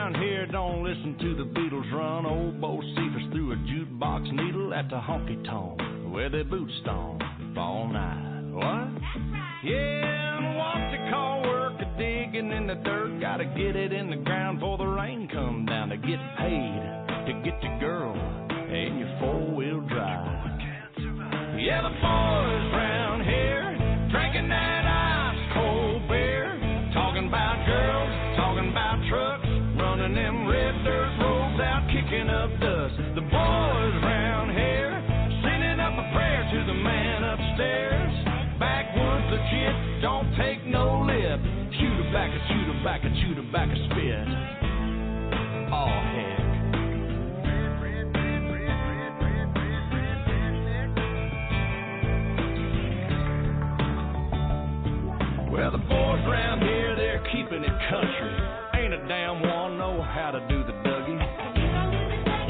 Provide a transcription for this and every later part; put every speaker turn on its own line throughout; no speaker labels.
round here don't listen to the Beatles run. Old Bo Cephas threw a jukebox needle at the honky-tonk where they boot stomp all night. What? Yeah, and what they call work a digging in the dirt. Gotta get it in the ground before the rain come down to get paid, to get your girl and your four-wheel drive. Yeah, the boys round here drinking that ice cold beer, talking about girls, talking about trucks, running them red dirt roads out, kicking up dust. The boys round here sending up a prayer to the man upstairs. Backwoods legit, don't take no lip. Shoot her back, shoot her back, shoot her back a spit. Oh heck. Well, the boys around here, they're keeping it country. Ain't a damn one know how to do the Dougie.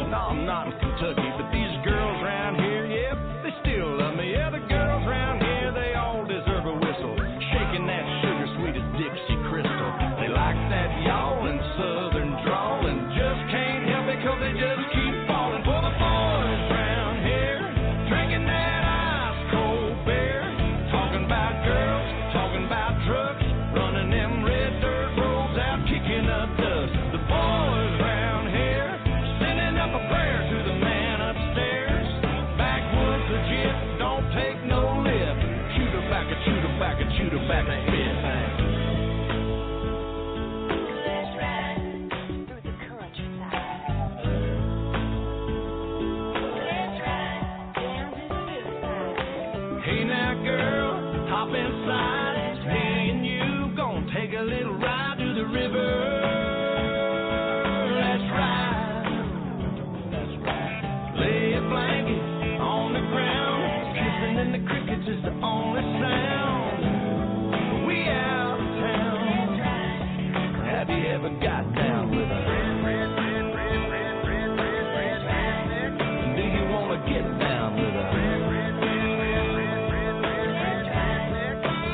No, I'm not in Kentucky, but these girls around here, yep, they still love me. Yeah, the girls around here, they all deserve a whistle. Shaking that sugar sweet as Dixie Crystal. They like that yawling southern drawl and just can't help it 'cause they just keep falling for the boys around here. Drinking that ice cold beer, talking about girls, talking about trucks, running them red dirt roads out, kicking up dust. The boys around here sending up a prayer to the man upstairs. Backwoods legit, don't take no lip. Shoot her back and shoot her back and shoot her back a bit.
Let's ride through the countryside. Let's ride down to the riverside.
Hey now girl, hop inside. Me and you gonna take a little ride to the river. Let's ride. Let's ride. Lay a blanket on the ground. Kissing in the crickets is the only sound. We out of town. Have you ever got down with a do you wanna get down with a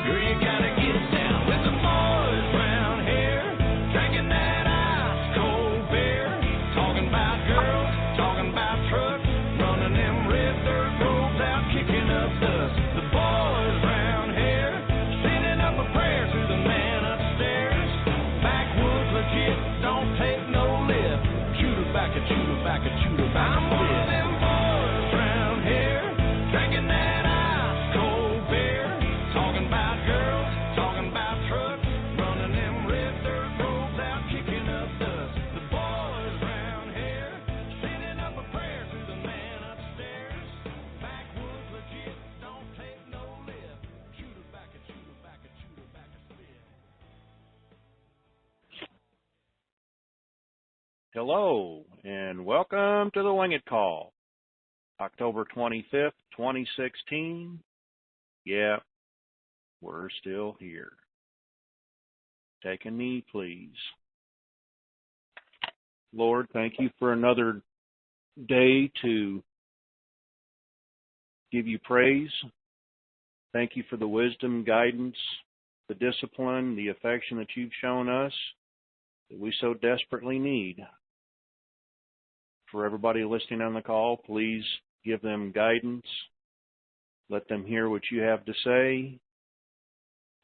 girl, you gotta get down with the boys round here, drinking that ice cold beer, talking about girls, talking about trucks, running them red dirt roads out, kicking up dust. The boys round here sending up a prayer to the man upstairs. Backwoods legit, don't take no lip. Shoot her back and shoot her back and shoot her back. I'm one of them boys round here, drinking that ice cold beer, talking about girls, talking about trucks, running them red dirt roads out, kicking up dust. The boys round here sending up a prayer to the man upstairs. Backwoods legit, don't take no lip. Shoot her back and shoot her back and shoot her back a spit.
Hello, and welcome to the WINGIT Call, October 25th, 2016. Yeah, we're still here. Take a knee, please. Lord, thank you for another day to give you praise. Thank you for the wisdom, guidance, the discipline, the affection that you've shown us that we so desperately need. For everybody listening on the call, please give them guidance. Let them hear what you have to say,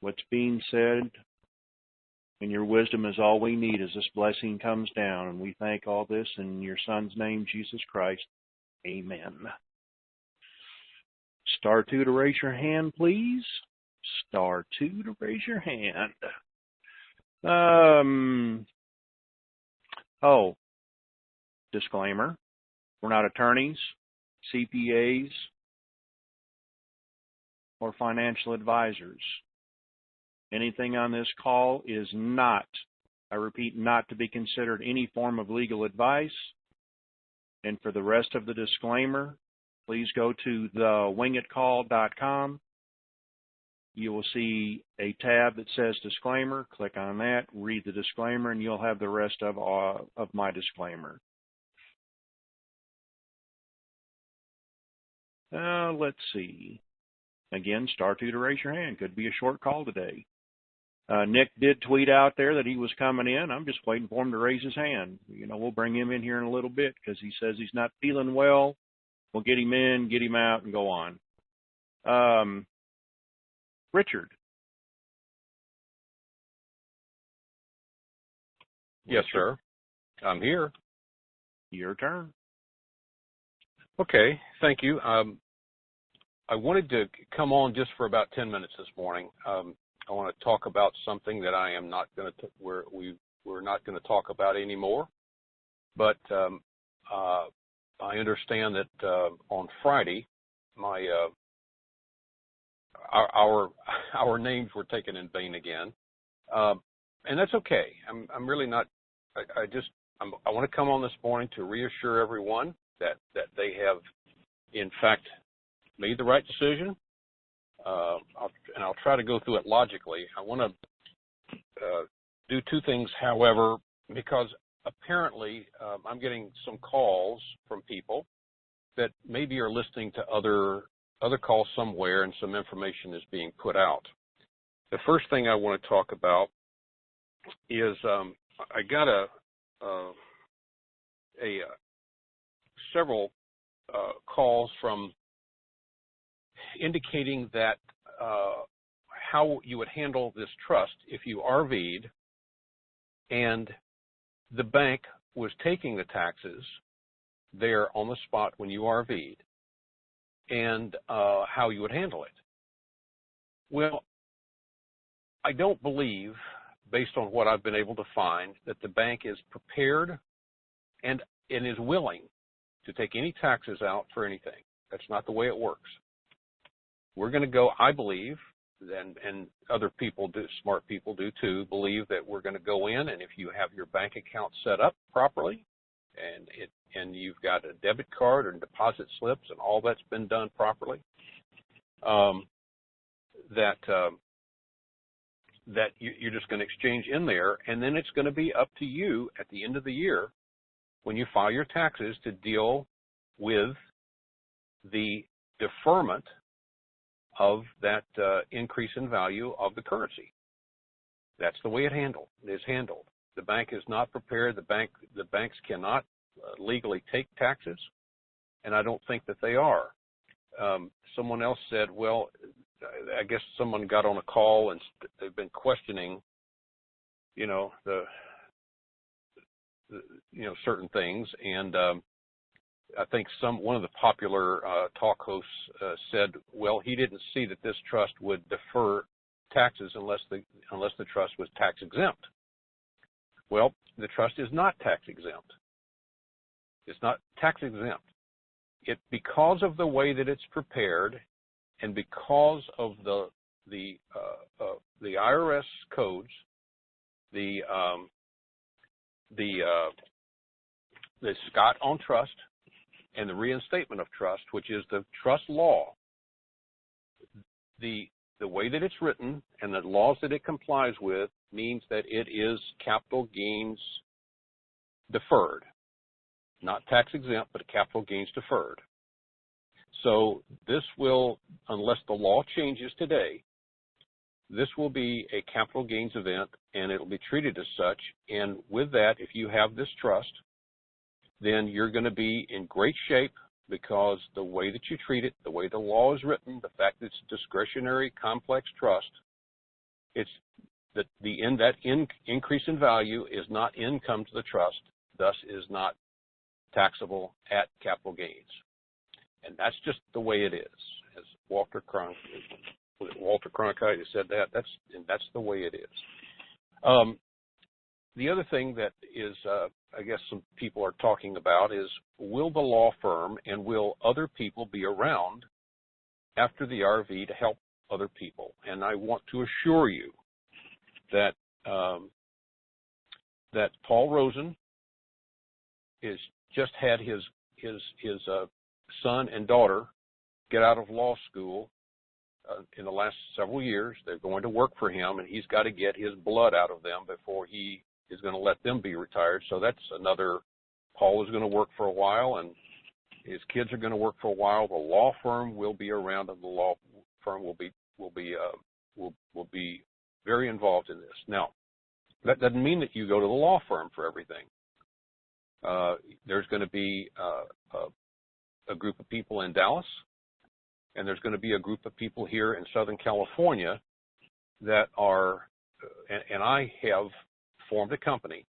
what's being said, and your wisdom is all we need as this blessing comes down. And we thank all this in your Son's name, Jesus Christ. Amen. Star 2 to raise your hand, please. Star 2 to raise your hand. Disclaimer. We're not attorneys, CPAs, or financial advisors. Anything on this call is not, I repeat, not to be considered any form of legal advice. And for the rest of the disclaimer, please go to thewingitcall.com. You will see a tab that says disclaimer. Click on that, read the disclaimer, and you'll have the rest of my disclaimer. Let's see. Again, star 2 to raise your hand. Could be a short call today. Nick did tweet out there that he was coming in. I'm just waiting for him to raise his hand. We'll bring him in here in a little bit because he says he's not feeling well. We'll get him in, get him out, and go on. Richard.
Yes, sir. I'm here.
Your turn.
Okay, thank you. I wanted to come on just for about 10 minutes this morning. I want to talk about something that I am not going to, we're not going to talk about anymore. But I understand that on Friday, our names were taken in vain again, and that's okay. I'm really not. I want to come on this morning to reassure everyone that they have, in fact, made the right decision. I'll try to go through it logically. I want to do two things, however, because apparently I'm getting some calls from people that maybe are listening to other calls somewhere and some information is being put out. The first thing I want to talk about is I got several calls from indicating that how you would handle this trust if you RV'd and the bank was taking the taxes there on the spot when you RV'd, and how you would handle it. Well, I don't believe, based on what I've been able to find, that the bank is prepared and is willing to take any taxes out for anything. That's not the way it works. We're going to go, I believe, and other people do, smart people do too, believe that we're going to go in, and if you have your bank account set up properly and you've got a debit card and deposit slips and all that's been done properly, that you're just going to exchange in there, and then it's going to be up to you at the end of the year when you file your taxes to deal with the deferment of that increase in value of the currency. That's the way it is handled. The bank is not prepared. The banks cannot legally take taxes, and I don't think that they are. Someone else said, well, I guess someone got on a call and they've been questioning, certain things, and I think one of the popular talk hosts said, well, he didn't see that this trust would defer taxes unless the trust was tax exempt. Well, the trust is not tax exempt. It's not tax exempt. Because of the way that it's prepared, and because of the IRS codes, the Scott on Trust and the reinstatement of trust, which is the trust law, the way that it's written and the laws that it complies with means that it is capital gains deferred, not tax exempt, but capital gains deferred. So this will, unless the law changes today, this will be a capital gains event, and it will be treated as such. And with that, if you have this trust, then you're going to be in great shape, because the way that you treat it, the way the law is written, the fact that it's a discretionary complex trust, it's that that increase in value is not income to the trust, thus is not taxable at capital gains. And that's just the way it is. As Walter Cronkite said that, that's the way it is. The other thing that is, I guess some people are talking about is, will the law firm and will other people be around after the RV to help other people? And I want to assure you that that Paul Rosen is just had his son and daughter get out of law school in the last several years. They're going to work for him, and he's got to get his blood out of them before he is going to let them be retired. So that's another. Paul is going to work for a while, and his kids are going to work for a while. The law firm will be around, and the law firm will be very involved in this. Now, that doesn't mean that you go to the law firm for everything. There's going to be a group of people in Dallas, and there's going to be a group of people here in Southern California that are, and I have formed a company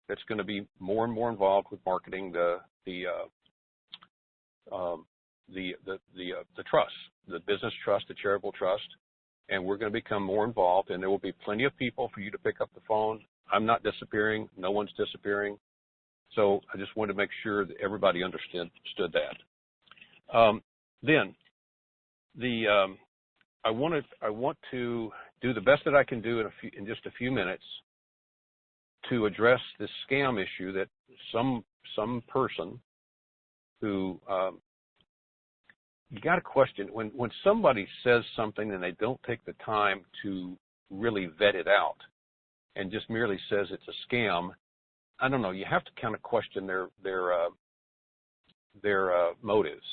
that's going to be more and more involved with marketing the trust, the business trust, the charitable trust, and we're going to become more involved, and there will be plenty of people for you to pick up the phone. I'm not disappearing. No one's disappearing. So I just wanted to make sure that everybody understood that. Then I want to do the best that I can do in just a few minutes to address this scam issue that some person who you got to question when somebody says something and they don't take the time to really vet it out and just merely says it's a scam. I don't know. You have to kind of question their motives,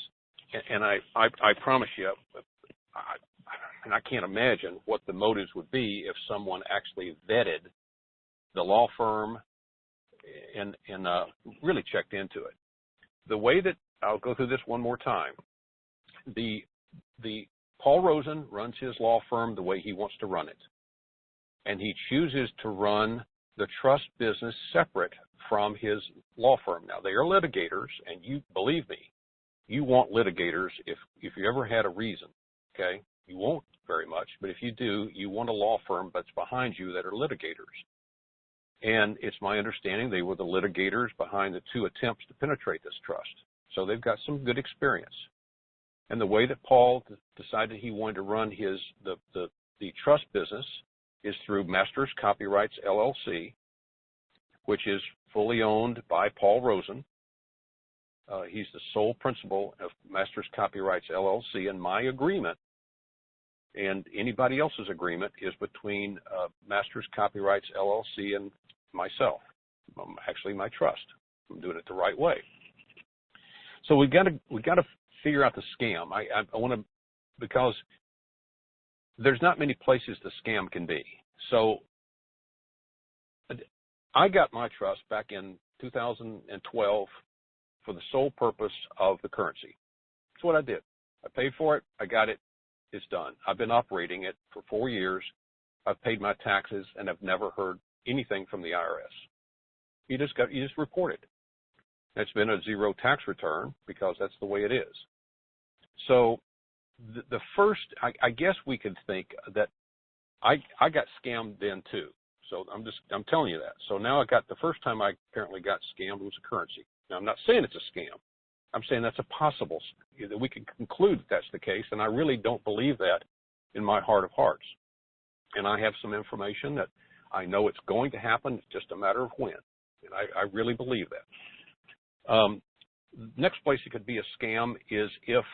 and I promise you, and I can't imagine what the motives would be if someone actually vetted the law firm and really checked into it. The way that I'll go through this one more time. The Paul Rosen runs his law firm the way he wants to run it, and he chooses to run the trust business separate from his law firm. Now, they are litigators, and you believe me, you want litigators if you ever had a reason, okay? You won't very much, but if you do, you want a law firm that's behind you that are litigators. And it's my understanding they were the litigators behind the 2 attempts to penetrate this trust. So they've got some good experience. And the way that Paul decided he wanted to run the trust business is through Masters Copyrights LLC, which is fully owned by Paul Rosen. He's the sole principal of Masters Copyrights LLC, and my agreement and anybody else's agreement is between Masters Copyrights LLC and myself, actually my trust. I'm doing it the right way. So we got to figure out the scam. I want to, because there's not many places the scam can be. So I got my trust back in 2012 for the sole purpose of the currency. That's what I did. I paid for it. I got it. It's done. I've been operating it for 4 years. I've paid my taxes, and I've never heard anything from the IRS. You just report it. It's been a zero tax return because that's the way it is. So the first, I guess we could think that I got scammed then too. So I'm telling you that. So now the first time I apparently got scammed was a currency. Now I'm not saying it's a scam. I'm saying that's a possible, that we can conclude that that's the case, and I really don't believe that in my heart of hearts. And I have some information that I know it's going to happen. It's just a matter of when, and I really believe that. Next place it could be a scam is if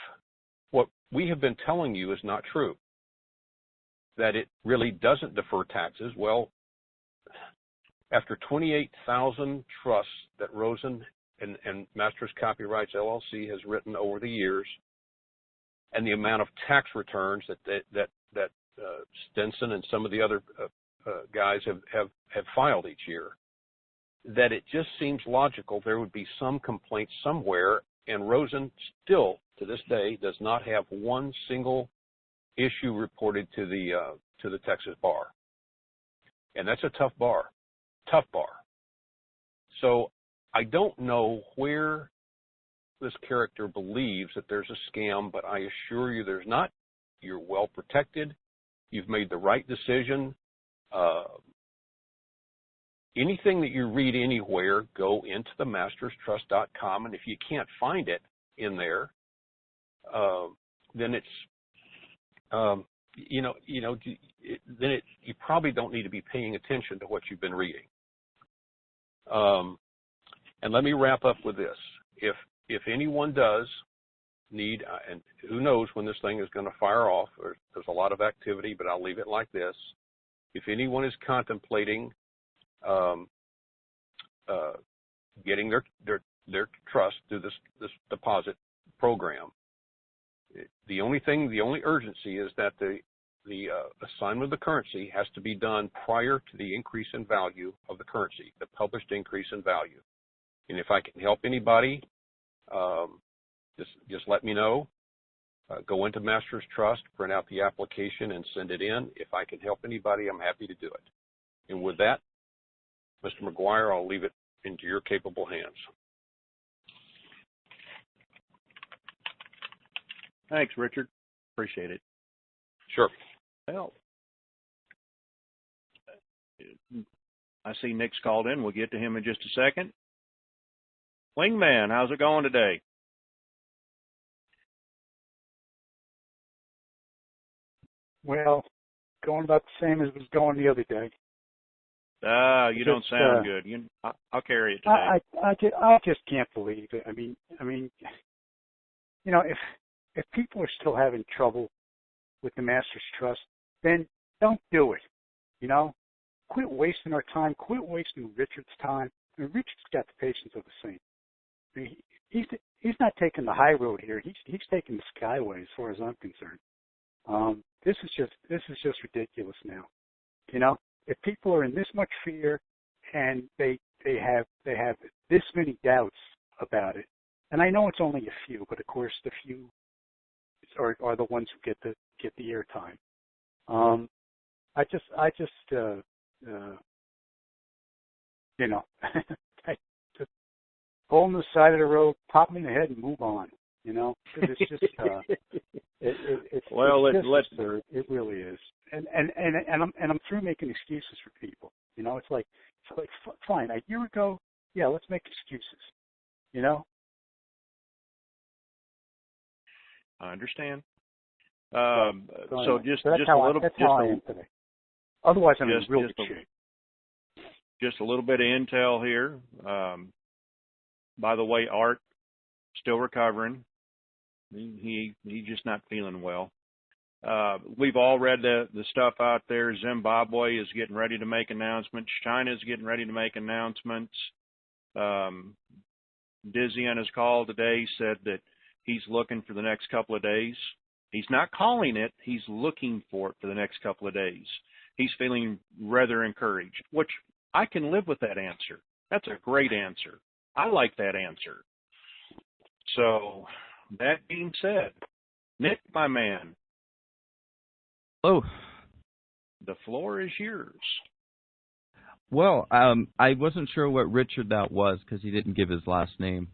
what we have been telling you is not true, that it really doesn't defer taxes. Well, after 28,000 trusts that Rosen and Masters Copyrights LLC has written over the years, and the amount of tax returns that Stinson and some of the other guys have filed each year, that it just seems logical there would be some complaint somewhere, and Rosen still, to this day, does not have one single issue reported to the Texas bar. And that's a tough bar. So I don't know where this character believes that there's a scam, but I assure you there's not. You're well protected. You've made the right decision. Anything that you read anywhere, go into the masterstrust.com, and if you can't find it in there, then it's you probably don't need to be paying attention to what you've been reading. And let me wrap up with this. If anyone does need, and who knows when this thing is going to fire off, there's a lot of activity, but I'll leave it like this. If anyone is contemplating getting their trust through this deposit program, the only urgency is that the the assignment of the currency has to be done prior to the increase in value of the currency, the published increase in value. And if I can help anybody, just let me know. Go into Master's Trust, print out the application, and send it in. If I can help anybody, I'm happy to do it. And with that, Mr. McGuire, I'll leave it into your capable hands.
Thanks, Richard. Appreciate it.
Sure.
Well, I see Nick's called in. We'll get to him in just a second. Wingman, how's it going today?
Well, going about the same as it was going the other day.
You don't sound good. I'll carry it today.
I just can't believe it. I mean, you know, if people are still having trouble with the Master's Trust, then don't do it. You know, quit wasting our time. Quit wasting Richard's time. I mean, Richard's got the patience of a saint. I mean, he's not taking the high road here. He's taking the skyway, as far as I'm concerned. This is just ridiculous now. You know, if people are in this much fear and they have this many doubts about it, and I know it's only a few, but of course the few are the ones who get the airtime. I just you know, I just pull them to the side of the road, pop them in the head, and move on. You know, it's just it's just absurd. It really is. And I'm through making excuses for people. You know, it's like fine. A year ago, yeah, let's make excuses. You know.
I understand.
So
just
that's
a little.
That's how I am today. Otherwise, I'm in real good shape.
Just a little bit of intel here. By the way, Art still recovering. He's just not feeling well. We've all read the stuff out there. Zimbabwe is getting ready to make announcements. China's getting ready to make announcements. Dizzy on his call today said that he's looking for the next couple of days. He's not calling it. He's looking for it for the next couple of days. He's feeling rather encouraged, which I can live with that answer. That's a great answer. I like that answer. So that being said, Nick, my man.
Hello.
The floor is yours.
Well, I wasn't sure what Richard that was because he didn't give his last name.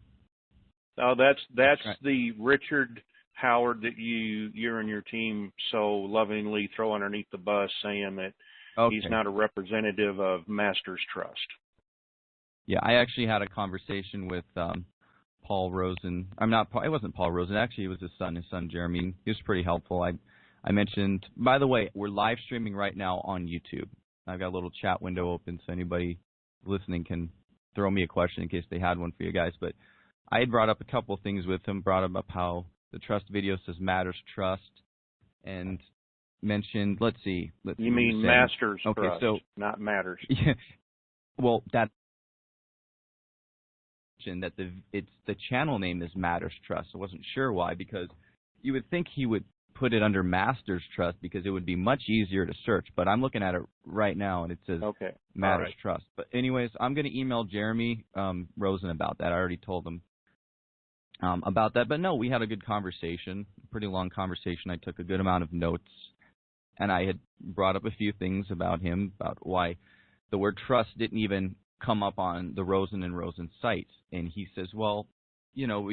Oh, that's
right.
The Richard Howard that you and your team so lovingly throw underneath the bus, saying that he's not a representative of Master's Trust.
Yeah, I actually had a conversation with Paul Rosen. It wasn't Paul Rosen. Actually, it was his son Jeremy. He was pretty helpful. I mentioned, by the way, we're live streaming right now on YouTube. I've got a little chat window open, so anybody listening can throw me a question in case they had one for you guys. But I had brought up a couple of things with him, brought up how the trust video says Matters Trust, and mentioned, let's see.
You mean Master's Trust,
so,
not Matters.
Yeah. Well, that the channel name is Matters Trust. I wasn't sure why, because you would think he would put it under Master's Trust because it would be much easier to search. But I'm looking at it right now, and it says Matters Trust. But anyways, I'm going to email Jeremy Rosen about that. I already told him about that. But no, we had a good conversation, a pretty long conversation. I took a good amount of notes, and I had brought up a few things about him, about why the word trust didn't even come up on the Rosen and Rosen site. And he says, well, you know,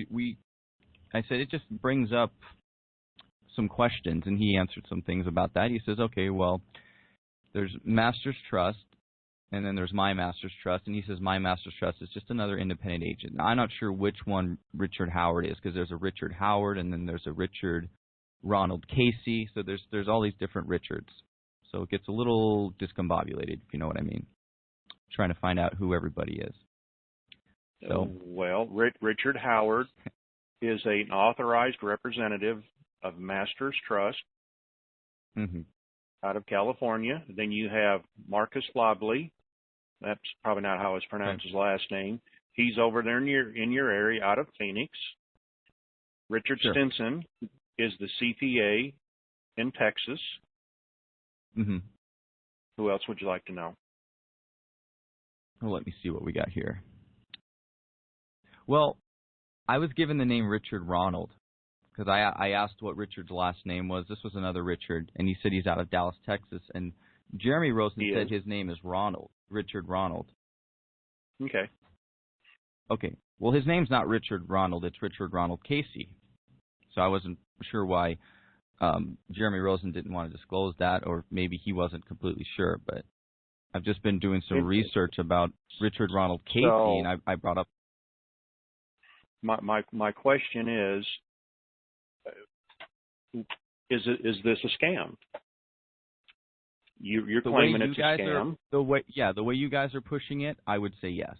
I said, it just brings up some questions, and he answered some things about that. He says, okay, well, there's Master's Trust, and then there's My Master's Trust, and he says My Master's Trust is just another independent agent. Now, I'm not sure which one Richard Howard is, because there's a Richard Howard, and then there's a Richard Ronald Casey, so there's all these different Richards. So it gets a little discombobulated, if you know what I mean. Trying to find out who everybody is. So,
well, Richard Howard is an authorized representative of Master's Trust out of California. Then you have Marcus Lobley. That's probably not how it's pronounced, his last name. He's over there in your area out of Phoenix. Richard Stinson is the CPA in Texas.
Mm-hmm.
Who else would you like to know?
Well, let me see what we got here. Well, I was given the name Richard Ronald because I asked what Richard's last name was. This was another Richard, and he said he's out of Dallas, Texas. And Jeremy Rosen said his name is Ronald, Richard Ronald.
Okay.
Okay. Well, his name's not Richard Ronald. It's Richard Ronald Casey. So I wasn't sure why Jeremy Rosen didn't want to disclose that, or maybe he wasn't completely sure. But I've just been doing some research about Richard Ronald Casey, and I brought up.
My question is this a scam? You're claiming it's a scam.
The way you guys are pushing it, I would say yes.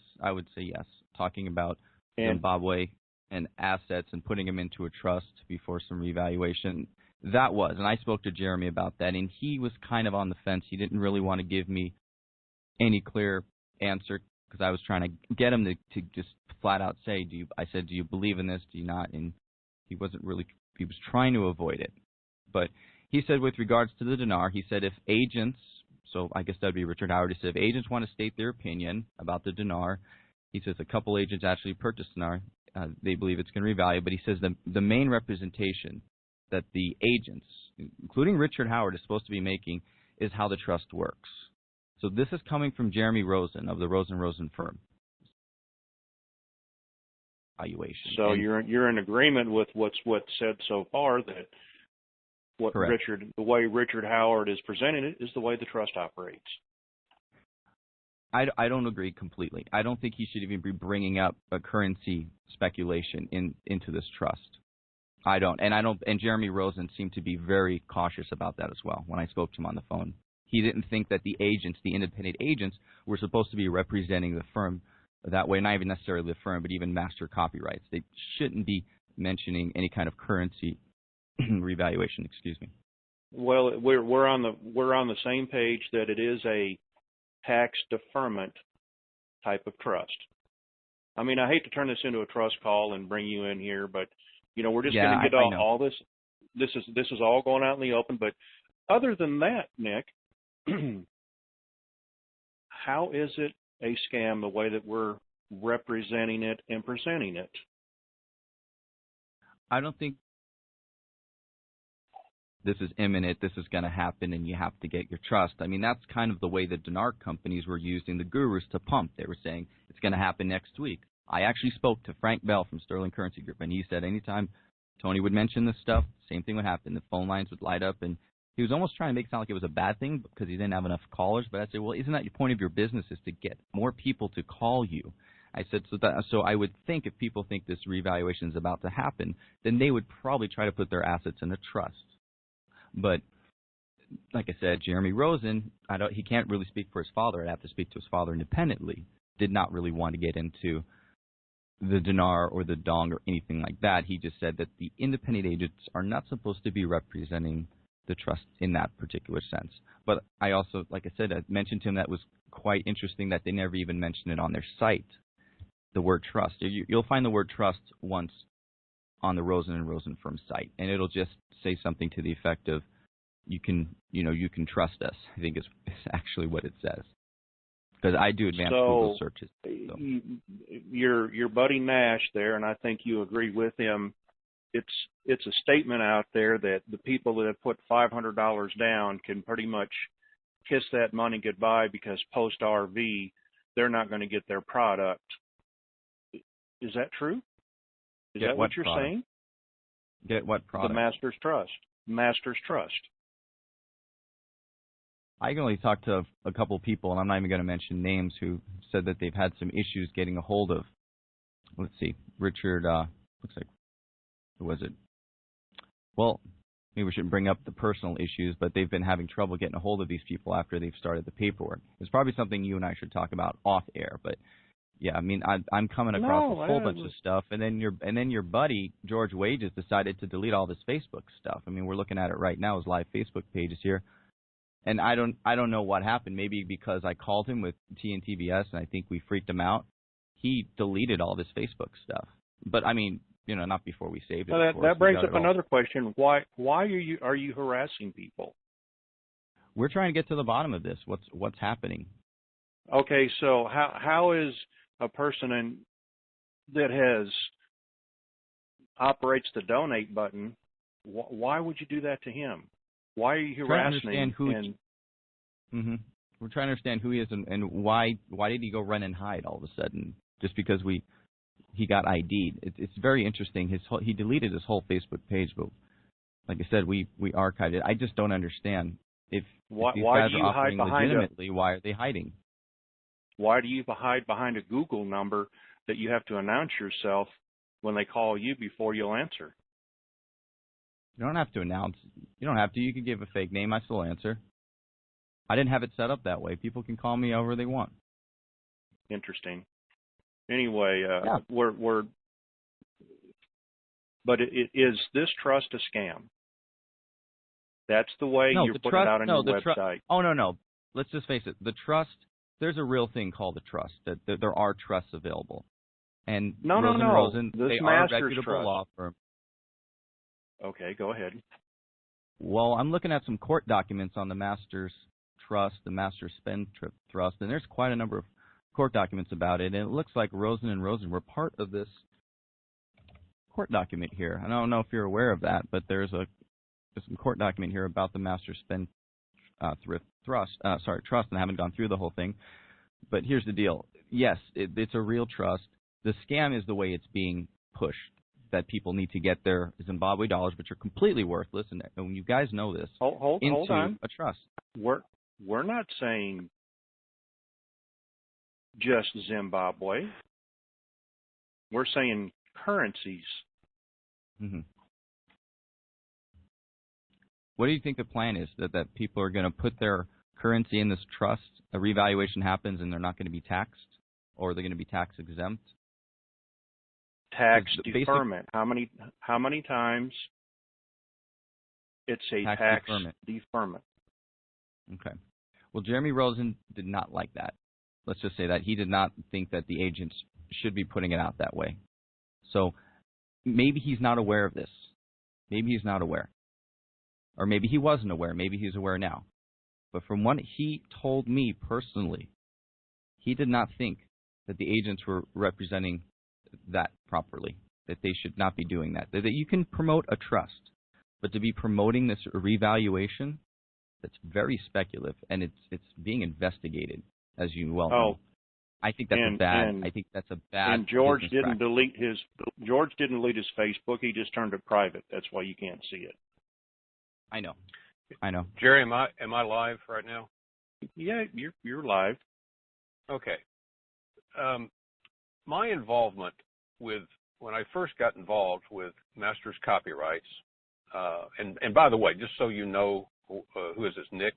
Talking about Zimbabwe and assets and putting them into a trust before some revaluation. That was, and I spoke to Jeremy about that, and he was kind of on the fence. He didn't really want to give me any clear answer because I was trying to get him to just flat out say, I said, do you believe in this? Do you not? And he was trying to avoid it. But he said with regards to the dinar, he said if agents, so I guess that would be Richard Howard, he said if agents want to state their opinion about the dinar, he says a couple agents actually purchased dinar. They believe it's going to revalue, but he says the main representation that the agents, including Richard Howard, is supposed to be making is how the trust works. So this is coming from Jeremy Rosen of the Rosen firm. Valuation.
So you're in agreement with what's said so far, that what
correct.
the way Richard Howard is presenting it is the way the trust operates.
I don't agree completely. I don't think he should even be bringing up a currency speculation into this trust. I don't. And Jeremy Rosen seemed to be very cautious about that as well when I spoke to him on the phone. He didn't think that the independent agents, were supposed to be representing the firm that way, not even necessarily the firm, but even master copyrights. They shouldn't be mentioning any kind of currency revaluation. Excuse me.
Well, we're on the same page that it is a tax deferment type of trust. I mean, I hate to turn this into a trust call and bring you in here, but we're just going to get all this. This is all going out in the open. But other than that, Nick, how is it a scam the way that we're representing it and presenting it?
I don't think this is imminent, this is going to happen, and you have to get your trust. I mean, that's kind of the way the dinar companies were using the gurus to pump. They were saying, it's going to happen next week. I actually spoke to Frank Bell from Sterling Currency Group, and he said anytime Tony would mention this stuff, same thing would happen. The phone lines would light up, and he was almost trying to make it sound like it was a bad thing because he didn't have enough callers. But I said, well, isn't that your point of your business, is to get more people to call you? I said, so I would think if people think this revaluation is about to happen, then they would probably try to put their assets in a trust. But like I said, Jeremy Rosen, he can't really speak for his father. I'd have to speak to his father independently. Did not really want to get into the dinar or the dong or anything like that. He just said that the independent agents are not supposed to be representing the trust in that particular sense. But I also, like I said, I mentioned to him that was quite interesting that they never even mentioned it on their site, the word trust. You'll find the word trust once on the Rosen and Rosen firm site, and it'll just say something to the effect of, you can trust us, I think is actually what it says. Because I do advanced Google searches. So.
Your buddy Nash there, and I think you agree with him, it's a statement out there that the people that have put $500 down can pretty much kiss that money goodbye because post-RV, they're not going to get their product. Is that true? Is that what you're saying?
Get what product?
The Master's Trust. Master's Trust.
I can only talk to a couple of people, and I'm not even going to mention names, who said that they've had some issues getting a hold of, let's see, Richard, looks like, who was it? Well, maybe we shouldn't bring up the personal issues, but they've been having trouble getting a hold of these people after they've started the paperwork. It's probably something you and I should talk about off air, but yeah, I mean, I'm coming across a whole bunch of stuff, and then your buddy George Wages decided to delete all this Facebook stuff. I mean, we're looking at it right now. His live Facebook page is here, and I don't know what happened. Maybe because I called him with TNTVS, and I think we freaked him out. He deleted all this Facebook stuff, but I mean, not before we saved it.
Well, that brings up another question. Why are you harassing people?
we're trying to get to the bottom of this. What's happening?
Okay, so how is a person that operates the donate button? Why would you do that to him? Why are you harassing him?
We're trying to understand who he is and why did he go run and hide all of a sudden just because he got ID'd. It's very interesting. He deleted his whole Facebook page, but like I said, we archived it. I just don't understand. If these guys are operating legitimately, why are they hiding?
Why do you hide behind a Google number that you have to announce yourself when they call you before you'll answer?
You don't have to announce. You don't have to. You can give a fake name. I still answer. I didn't have it set up that way. People can call me however they want.
Interesting. Anyway,
yeah.
But is this trust a scam? That's the way you're putting it out on your website.
Oh, no. Let's just face it. The trust, there's a real thing called a trust. That there are trusts available. And Rosen,
This
they are a
Masters
reputable
Trust.
law firm.
Okay, go ahead.
Well, I'm looking at some court documents on the Masters Trust, the Masters Spendthrift Trust, and there's quite a number of court documents about it. And it looks like Rosen and Rosen were part of this court document here. I don't know if you're aware of that, but there's some court document here about the Masters Spendthrift Trust, and I haven't gone through the whole thing. But here's the deal. Yes, it's a real trust. The scam is the way it's being pushed, that people need to get their Zimbabwe dollars, which are completely worthless, and you guys know this,
hold on.
A trust.
We're not saying just Zimbabwe. We're saying currencies.
Mm-hmm. What do you think the plan is? That people are going to put their currency in this trust, a revaluation happens, and they're not going to be taxed, or they're going to be tax exempt?
Tax deferment. How many times it's a tax deferment?
Okay. Well, Jeremy Rosen did not like that. Let's just say that. He did not think that the agents should be putting it out that way. So maybe he's not aware of this. Maybe he's not aware. Or maybe he wasn't aware. Maybe he's aware now. But from what he told me personally, he did not think that the agents were representing that properly, that they should not be doing that. That you can promote a trust, but to be promoting this revaluation, that's very speculative, and it's being investigated, as you well know. I think that's a bad.
And George didn't
practice.
delete his Facebook. He just turned it private. That's why you can't see it.
I know.
Jerry, am I live right now?
Yeah, you're live.
Okay. My involvement when I first got involved with Masters Copyrights, and by the way, just so you know, who is this, Nick?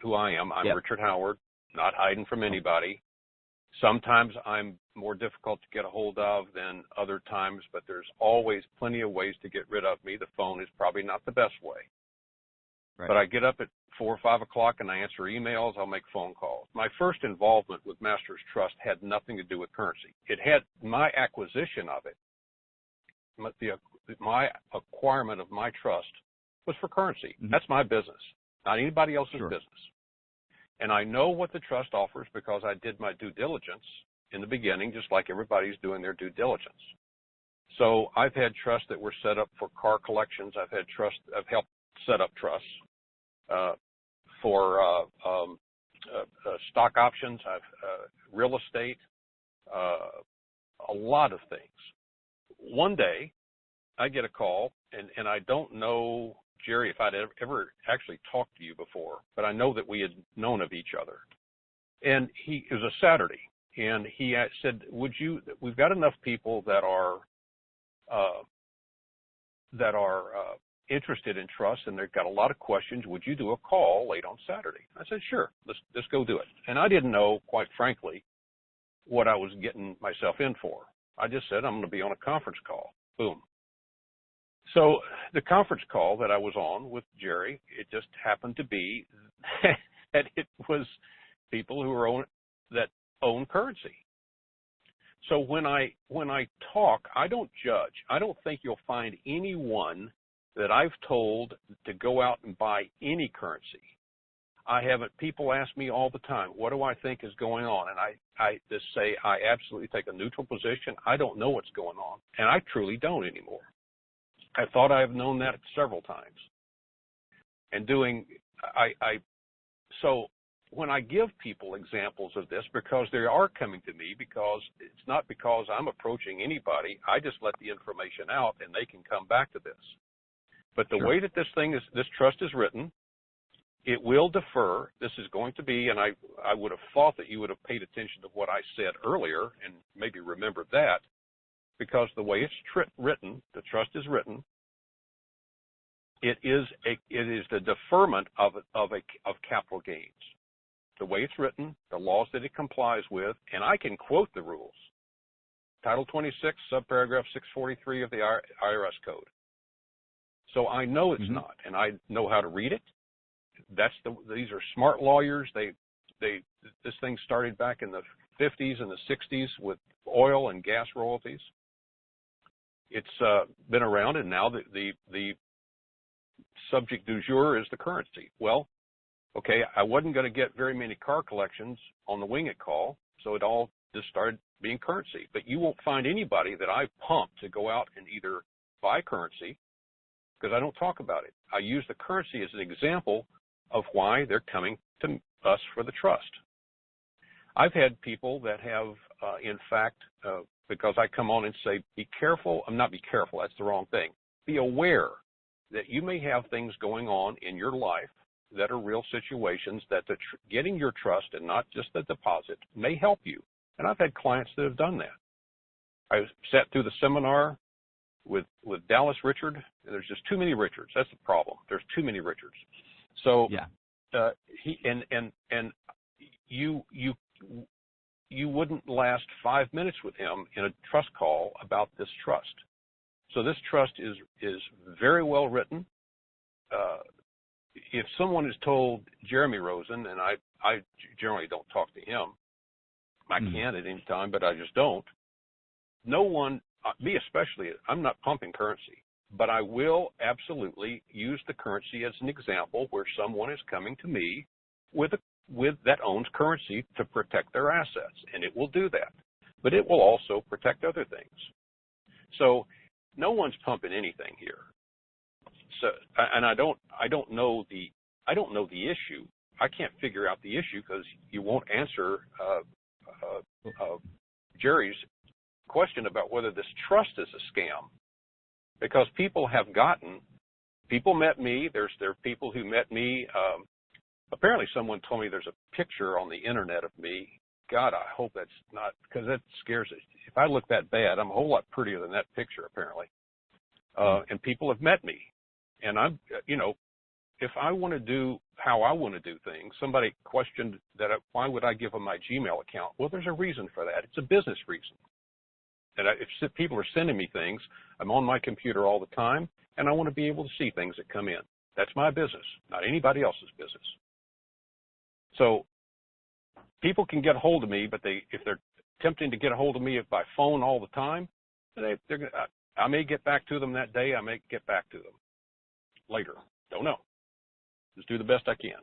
Who I am. I'm Richard Howard, not hiding from anybody. Sometimes I'm more difficult to get a hold of than other times, but there's always plenty of ways to get rid of me. The phone is probably not the best way. Right. But I get up at 4 or 5 o'clock and I answer emails. I'll make phone calls. My first involvement with Masters Trust had nothing to do with currency. It had my acquisition of it. My acquirement of my trust was for currency. Mm-hmm. That's my business, not anybody else's business. And I know what the trust offers because I did my due diligence in the beginning, just like everybody's doing their due diligence. So I've had trusts that were set up for car collections. I've helped set up trusts for stock options, real estate, a lot of things. One day, I get a call, and I don't know, Jerry, if I'd ever actually talked to you before, but I know that we had known of each other. And it was a Saturday, and he said, we've got enough people that are interested in trust, and they've got a lot of questions. Would you do a call late on Saturday? I said, sure, let's go do it. And I didn't know, quite frankly, what I was getting myself in for. I just said, I'm going to be on a conference call. Boom. So the conference call that I was on with Jerry, it just happened to be that it was people that own currency. So when I talk, I don't judge. I don't think you'll find anyone that I've told to go out and buy any currency. I haven't. People ask me all the time, what do I think is going on? And I just say I absolutely take a neutral position. I don't know what's going on, and I truly don't anymore. I thought I've known that several times. And so when I give people examples of this, because they are coming to me, because it's not because I'm approaching anybody, I just let the information out and they can come back to this. But the way that this trust is written, it will defer. This is going to be, and I would have thought that you would have paid attention to what I said earlier and maybe remembered that, because the way it's written, the trust is written, it is the deferment of capital gains. The way it's written, the laws that it complies with, and I can quote the rules. Title 26, subparagraph 643 of the IRS Code. So I know it's not, and I know how to read it. These are smart lawyers. This thing started back in the 50s and the 60s with oil and gas royalties. It's been around, and now the subject du jour is the currency. Well, okay, I wasn't going to get very many car collections on the WINGIT call, so it all just started being currency. But you won't find anybody that I pump to go out and either buy currency, because I don't talk about it. I use the currency as an example of why they're coming to us for the trust. I've had people that have, in fact, because I come on and say, be careful. Not be careful, that's the wrong thing. Be aware that you may have things going on in your life that are real situations that getting your trust and not just the deposit may help you. And I've had clients that have done that. I sat through the seminar with Dallas Richard, and there's just too many Richards. That's the problem. There's too many Richards. So you wouldn't last 5 minutes with him in a trust call about this trust. So this trust is very well written. If someone is told Jeremy Rosen, and I generally don't talk to him, I can at any time, but I just don't. No one, me especially, I'm not pumping currency, but I will absolutely use the currency as an example where someone is coming to me with that owns currency to protect their assets, and it will do that. But it will also protect other things. So no one's pumping anything here. So, and I don't know the issue. I can't figure out the issue because you won't answer Jerry's question about whether this trust is a scam. Because people met me. There are people who met me. Apparently someone told me there's a picture on the internet of me. God, I hope that's not, because that scares it. If I look that bad, I'm a whole lot prettier than that picture, apparently. And people have met me. And I'm, if I want to do how I want to do things, somebody questioned that why would I give them my Gmail account? Well, there's a reason for that. It's a business reason. And if people are sending me things, I'm on my computer all the time, and I want to be able to see things that come in. That's my business, not anybody else's business. So people can get a hold of me, but if they're attempting to get a hold of me by phone all the time, I may get back to them that day. I may get back to them later. Don't know. Just do the best I can.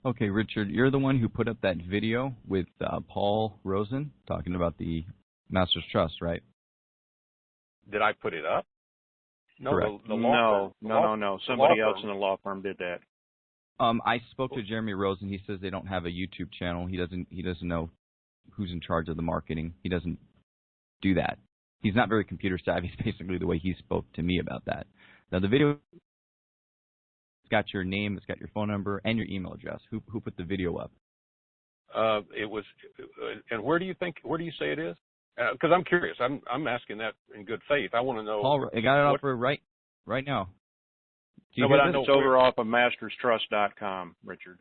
Okay, Richard, you're the one who put up that video with Paul Rosen talking about the Master's Trust, right?
Did I put it up? No,
correct.
No. Somebody else in the law firm did that.
I spoke to Jeremy Rosen. He says they don't have a YouTube channel. He doesn't know who's in charge of the marketing. He doesn't do that. He's not very computer savvy. Is basically the way he spoke to me about that. Now the video, it's got your name, it's got your phone number, and your email address. Who put the video up?
It was, and where do you say it is? Because I'm curious. I'm asking that in good faith. I want to know.
Paul, I got it up for right now.
No, but I know it's over off of masterstrust.com, Richard.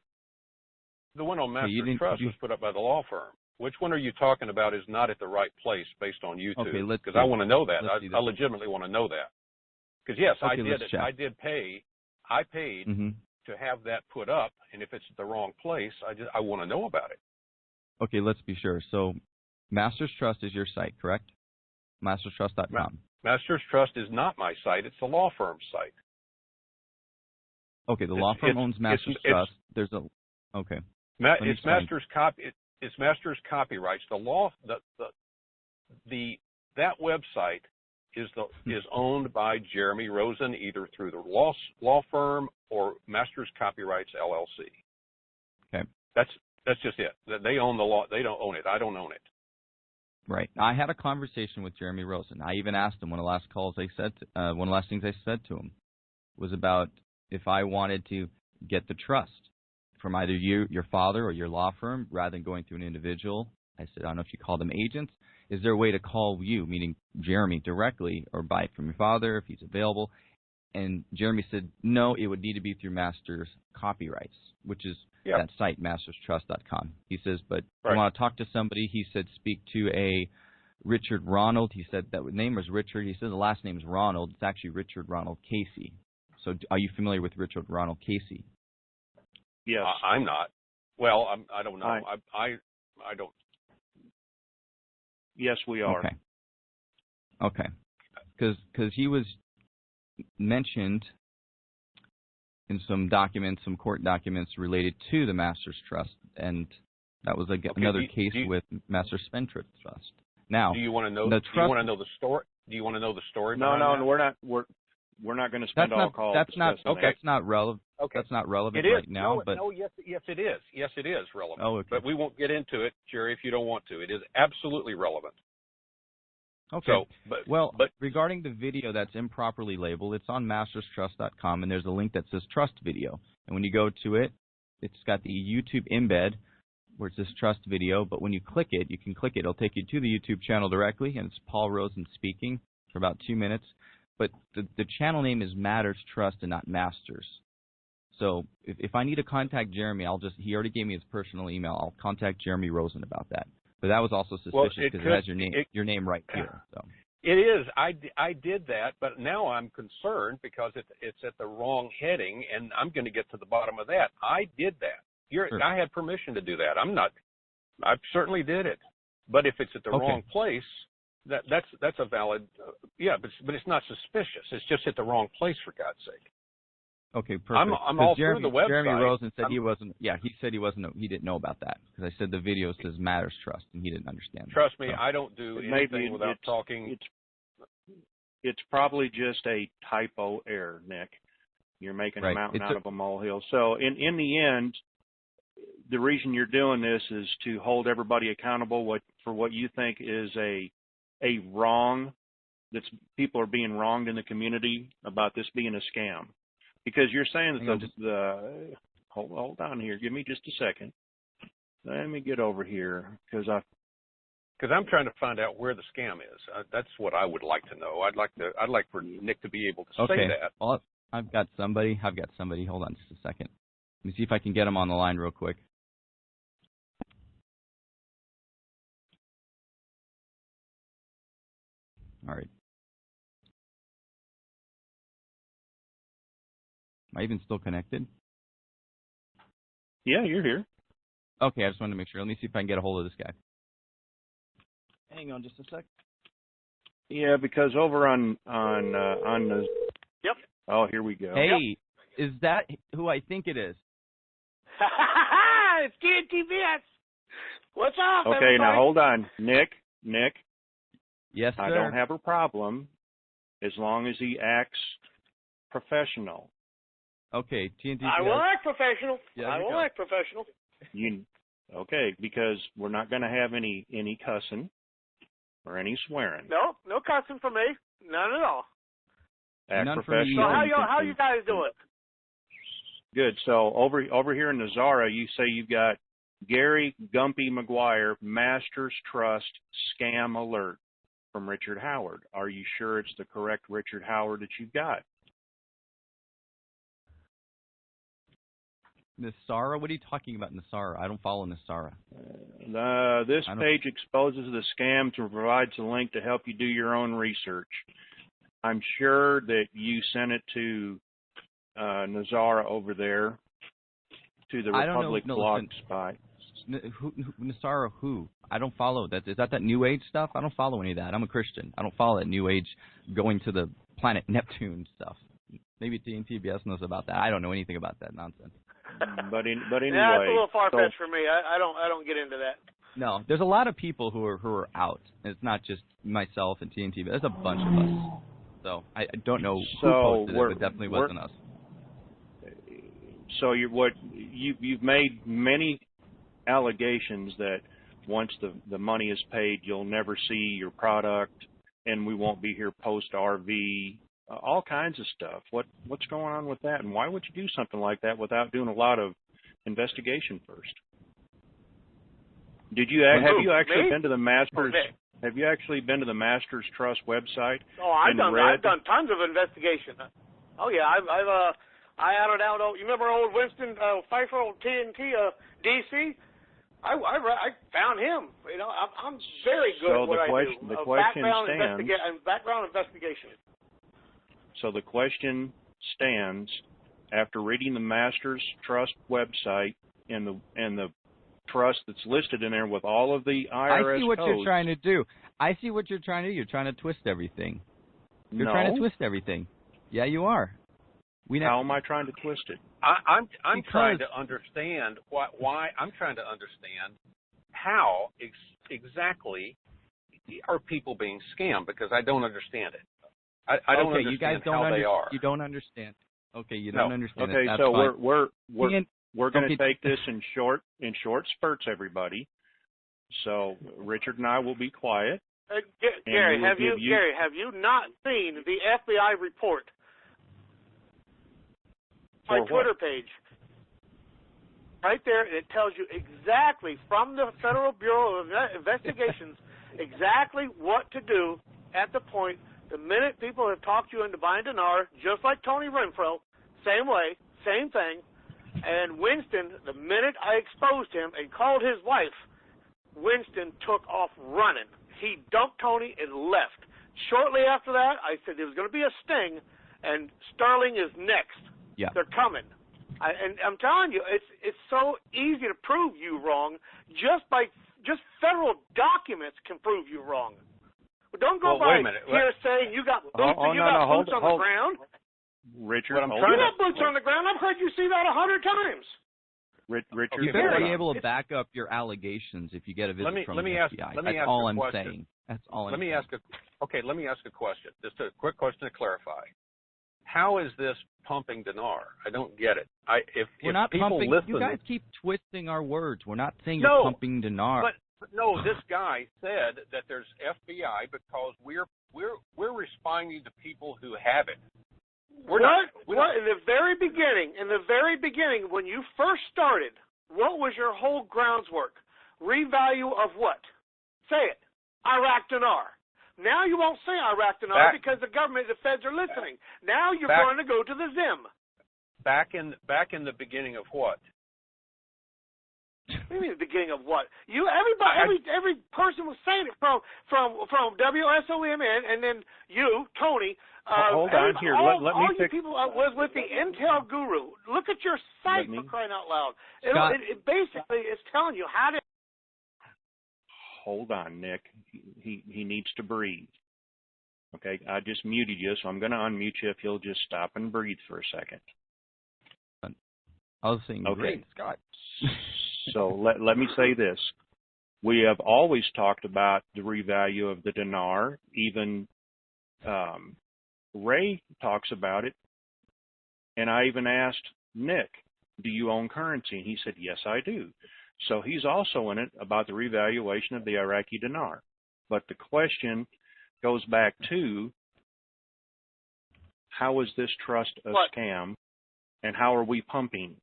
The one on Master's Trust was put up by the law firm. Which one are you talking about is not at the right place based on YouTube?
Okay,
because I want to know that. I legitimately want to know that. Because yes,
okay,
I did pay. I paid to have that put up, and if it's at the wrong place, I want to know about it.
Okay, let's be sure. So Master's Trust is your site, correct? masterstrust.com.
Masters Trust is not my site. It's the law firm's site.
Okay, the law firm owns Masters Trust. There's a okay.
It's Masters It's Masters Copyrights. That website is owned by Jeremy Rosen, either through the law firm or Masters Copyrights LLC.
Okay,
that's just it. They own the law. They don't own it. I don't own it.
Right. I had a conversation with Jeremy Rosen. I even asked him one of the last one of the last things I said to him was about if I wanted to get the trust from either you, your father, or your law firm, rather than going through an individual. I said, I don't know if you call them agents. Is there a way to call you, meaning Jeremy, directly, or buy it from your father if he's available? And Jeremy said, no, it would need to be through Masters Copyrights, which is that site, masterstrust.com. He says, but I want to talk to somebody. He said, speak to a Richard Ronald. He said that name was Richard. He said the last name is Ronald. It's actually Richard Ronald Casey. So are you familiar with Richard Ronald Casey?
Yes.
I'm not. Well, I don't know. I don't.
Yes, we are.
Okay. Because he was mentioned in some documents, some court documents related to the Masters Trust, and that was another case with Master Spendthrift Trust. Now,
do you want to know? Do you want to know the story? Do you want to know the story?
No, we're not going to spend all call.
That's not relevant. Okay. That's not relevant right now.
Yes, it is. Yes, it is relevant.
Oh, okay.
But we won't get into it, Jerry, if you don't want to. It is absolutely relevant.
Okay. Regarding the video that's improperly labeled, it's on masterstrust.com, and there's a link that says Trust Video. And when you go to it, it's got the YouTube embed where it says Trust Video. But when you click it, you can click it. It'll take you to the YouTube channel directly, and it's Paul Rosen speaking for about 2 minutes. But the channel name is Matters Trust and not Masters. So if I need to contact Jeremy, he already gave me his personal email. I'll contact Jeremy Rosen about that. But that was also suspicious because it has your name right here. So
it is. I did that, but now I'm concerned because it's at the wrong heading, and I'm going to get to the bottom of that. I did that.
Sure.
I had permission to do that. I certainly did it. But if it's at the wrong place, that's a valid. But it's not suspicious. It's just at the wrong place, for God's sake.
Okay, perfect.
I'm all through the website.
Jeremy Rosen said he wasn't. Yeah, he said he didn't know about that because I said the video says Matters Trust and he didn't understand.
Trust me, I don't do anything without talking.
It's probably just a typo error, Nick. You're making a mountain out of a molehill. So in the end, the reason you're doing this is to hold everybody accountable for what you think is a wrong. People are being wronged in the community about this being a scam. Because you're saying that hold on here. Give me just a second. Let me get over here because
I'm trying to find out where the scam is. That's what I would like to know. I'd like for Nick to be able to say that.
Well, I've got somebody. Hold on just a second. Let me see if I can get him on the line real quick. All right. Am I even still connected?
Yeah, you're here.
Okay, I just wanted to make sure. Let me see if I can get a hold of this guy. Hang on just a sec.
Yeah, because over on the...
Yep.
Oh, here we go.
Hey, is that who I think it is?
It's TNTVS. What's up,
Okay,
everybody?
now hold on. Nick.
Yes, sir.
I don't have a problem as long as he acts professional.
Okay, TNT.
I will act professional.
Yeah,
I will act professional.
Okay, because we're not going to have any cussing or any swearing.
No cussing from me. None at all.
Act
None
professional.
So how you guys doing?
Good. So over here in Nazara, you say you've got Gary Gumpy McGuire, Masters Trust Scam Alert from Richard Howard. Are you sure it's the correct Richard Howard that you've got?
Nasara? What are you talking about, Nasara? I don't follow Nasara.
This page exposes the scam and provides a link to help you do your own research. I'm sure that you sent it to Nazara over there, to the Republic blog spot.
Nasara who? I don't follow that. Is that New Age stuff? I don't follow any of that. I'm a Christian. I don't follow that New Age going to the planet Neptune stuff. Maybe TBS knows about that. I don't know anything about that nonsense.
But anyway,
yeah, it's a little far fetched for me. I don't get into that.
No, there's a lot of people who are out. And it's not just myself and TNT. There's a bunch of us. So I don't know who posted it, but it definitely wasn't us.
So you've made many allegations that once the money is paid, you'll never see your product, and we won't be here post RV. All kinds of stuff. What's going on with that, and why would you do something like that without doing a lot of investigation first? Have you actually been to the Masters? Have you actually been to the Masters Trust website?
Oh, I've done tons of investigation. Oh yeah, I added out. You remember old Winston Pfeiffer, old TNT, DC? I found him. You know, I'm very good at what I do.
The question stands.
Background investigation.
So the question stands, after reading the Masters Trust website and the trust that's listed in there with all of the IRS
I see what
codes.
You're trying to do. I see what you're trying to do. You're trying to twist everything. You're trying to twist everything. Yeah, you are.
How am I trying to twist it?
I'm trying to understand why. I'm trying to understand how exactly are people being scammed, because I don't understand it. I don't understand
you guys don't
how they are.
You don't understand. Okay, you don't understand.
Okay,
That's
so
fine.
we're going to take this in short spurts, everybody. So Richard and I will be quiet.
Gary, have you not seen the FBI report? My Twitter page. Right there, it tells you exactly from the Federal Bureau of Investigations exactly what to do at the point. The minute people have talked you into buying dinar, just like Tony Renfro, same way, same thing. And Winston, the minute I exposed him and called his wife, Winston took off running. He dumped Tony and left. Shortly after that, I said there was going to be a sting, and Sterling is next.
Yeah.
They're coming. And I'm telling you, it's so easy to prove you wrong. Just federal documents can prove you wrong. But don't go by here saying you got boots, boots on the ground.
Richard,
you got boots on the ground. I've heard you say that 100 times.
Richard,
you better be able to back up your allegations if you get a visit from the FBI. That's all I'm saying. That's all I'm saying.
Let me ask a question. Just a quick question to clarify. How is this pumping dinar? I don't get it.
We're not pumping. You guys keep twisting our words. We're not saying you're pumping dinar.
But no, this guy said that there's FBI because we're responding to people who have it.
What in the very beginning, when you first started, what was your whole groundswork? Revalue of what? Say it. Iraq dinar. Now you won't say Iraq dinar because the government, the feds are listening. Now you're going to go to the Zim. Back in
the beginning of what?
What do you mean the beginning of what? Every person was saying it from WSOMN, and then you, Tony.
Hold on here. Let me fix.
People was with the Intel Guru. Look at your site for crying out loud. It basically is telling you how to.
Hold on, Nick. He needs to breathe. Okay, I just muted you, so I'm going to unmute you if you'll just stop and breathe for a second.
I was saying, great, Scott.
So let me say this. We have always talked about the revalue of the dinar. Even Ray talks about it. And I even asked Nick, do you own currency? And he said, yes, I do. So he's also in it about the revaluation of the Iraqi dinar. But the question goes back to, how is this trust a scam, and how are we pumping?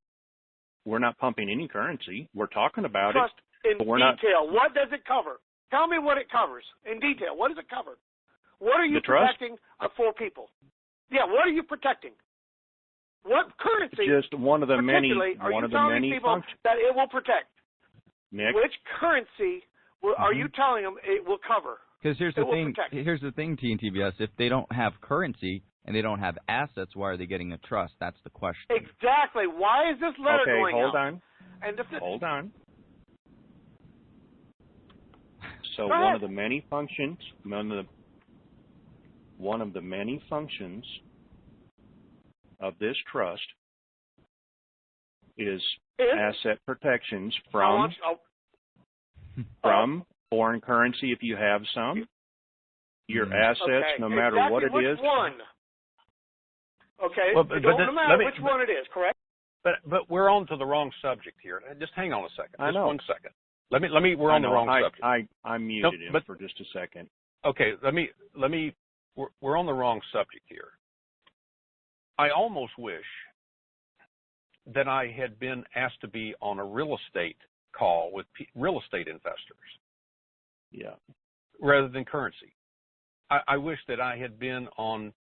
We're not pumping any currency. We're talking about
trust
it.
In detail. What does it cover? Tell me what it covers in detail. What does it cover? What are you protecting for people? Yeah, what are you protecting? What currency?
Just one of the many.
Are you telling people that it will protect?
Nick?
Which currency are you telling them it will cover?
Because here's the thing. Here's the thing, TNTBS. If they don't have currency and they don't have assets, why are they getting a trust? That's the question.
Exactly. Why is this letter going out?
Okay, hold on. Hold on. So
Go
one
ahead.
of the many functions, one of the many functions of this trust is asset protections from foreign currency if you have some. Your assets, no matter
exactly
what it
which
is.
One? Okay,
Well,
it don't matter which one it is, correct?
But we're on to the wrong subject here. Just hang on a second.
I know.
1 second. Let me. We're on the wrong subject.
I muted him for just a second.
Okay. Let me. We're on the wrong subject here. I almost wish that I had been asked to be on a real estate call with real estate investors.
Yeah.
Rather than currency. I wish that I had been on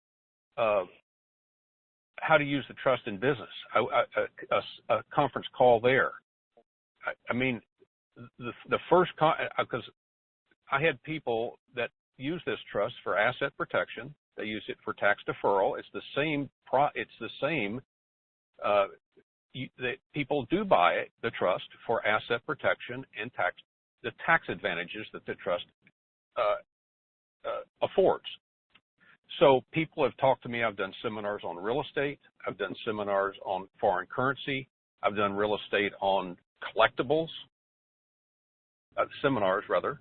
how to use the trust in business, a conference call there. I mean, the first, because I had people that use this trust for asset protection. They use it for tax deferral. It's the same. People do buy it, the trust, for asset protection and the tax advantages that the trust affords. So people have talked to me. I've done seminars on real estate. I've done seminars on foreign currency. I've done real estate on collectibles, seminars rather.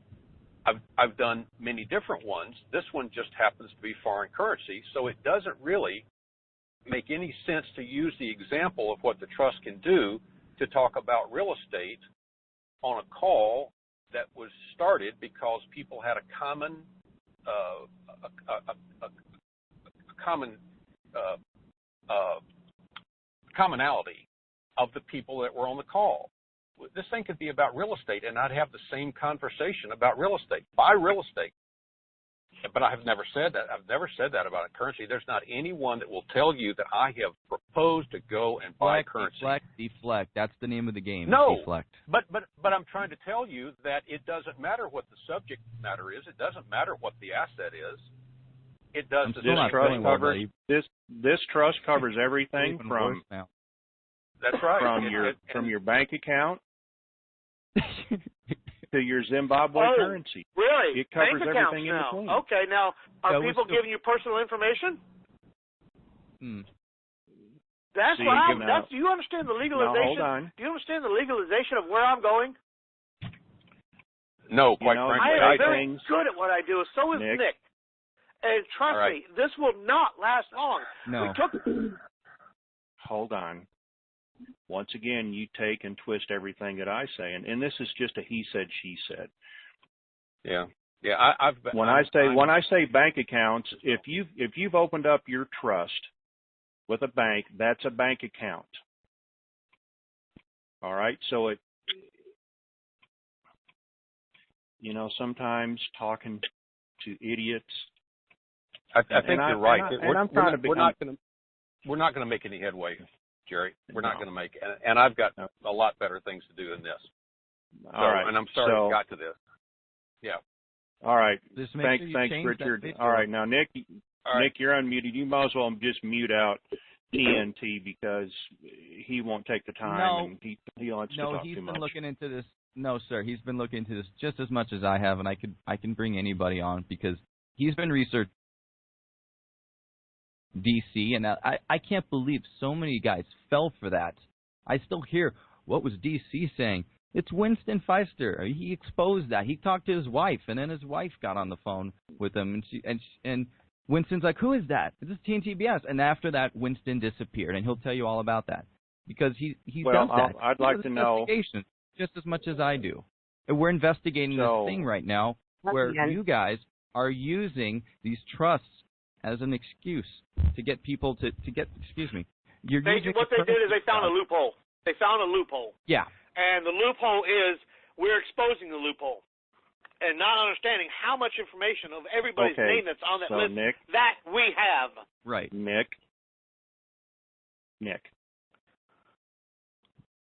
I've done many different ones. This one just happens to be foreign currency, so it doesn't really make any sense to use the example of what the trust can do to talk about real estate on a call that was started because people had a commonality of the people that were on the call. This thing could be about real estate, and I'd have the same conversation about real estate. Buy real estate. But I have never said that. I've never said that about a currency. There's not anyone that will tell you that I have proposed to go and buy currency.
Deflect. That's the name of the game.
No,
deflect.
But I'm trying to tell you that it doesn't matter what the subject matter is. It doesn't matter what the asset is. It does.
This trust covers everything from.
That's right.
From your bank account to your Zimbabwe currency.
Really?
It covers
bank
everything
accounts
in between.
now. Okay, now are people giving you personal information? That's what do you understand the legalization?
Hold on.
Do you understand the legalization of where I'm going?
No, quite frankly,
I am very good at what I do. So is Nick. And trust me, this will not last long.
No.
Hold on. Once again, you take and twist everything that I say, and this is just a he said, she said.
Yeah.
When I say bank accounts, if you've opened up your trust with a bank, that's a bank account. All right. So sometimes talking to idiots.
I think you're right. We're not going to make any headway, Jerry. We're not going to make, and I've got a lot better things to do than this.
All right.
And I'm sorry it got to this. Yeah.
All right.
Thanks,
Richard. All right. Now, Nick, you're unmuted. You might as well just mute out TNT because he won't take the time and he wants to talk too much.
No, he's been looking into this. No, sir. He's been looking into this just as much as I have, and I can bring anybody on because he's been researching DC, and I can't believe so many guys fell for that. I still hear, what was DC saying? It's Winston Pfister. He exposed that. He talked to his wife, and then his wife got on the phone with him, and Winston's like, who is that? This is TNTBS. And after that, Winston disappeared, and he'll tell you all about that because he does that.
I'd like to know
just as much as I do. And we're investigating this thing right now where you guys are using these trusts as an excuse to get people to get, excuse me.
What they did is they found a loophole. They found a loophole.
Yeah.
And the loophole is we're exposing the loophole and not understanding how much information of everybody's name that's on that list
Nick,
that we have.
Right.
Nick.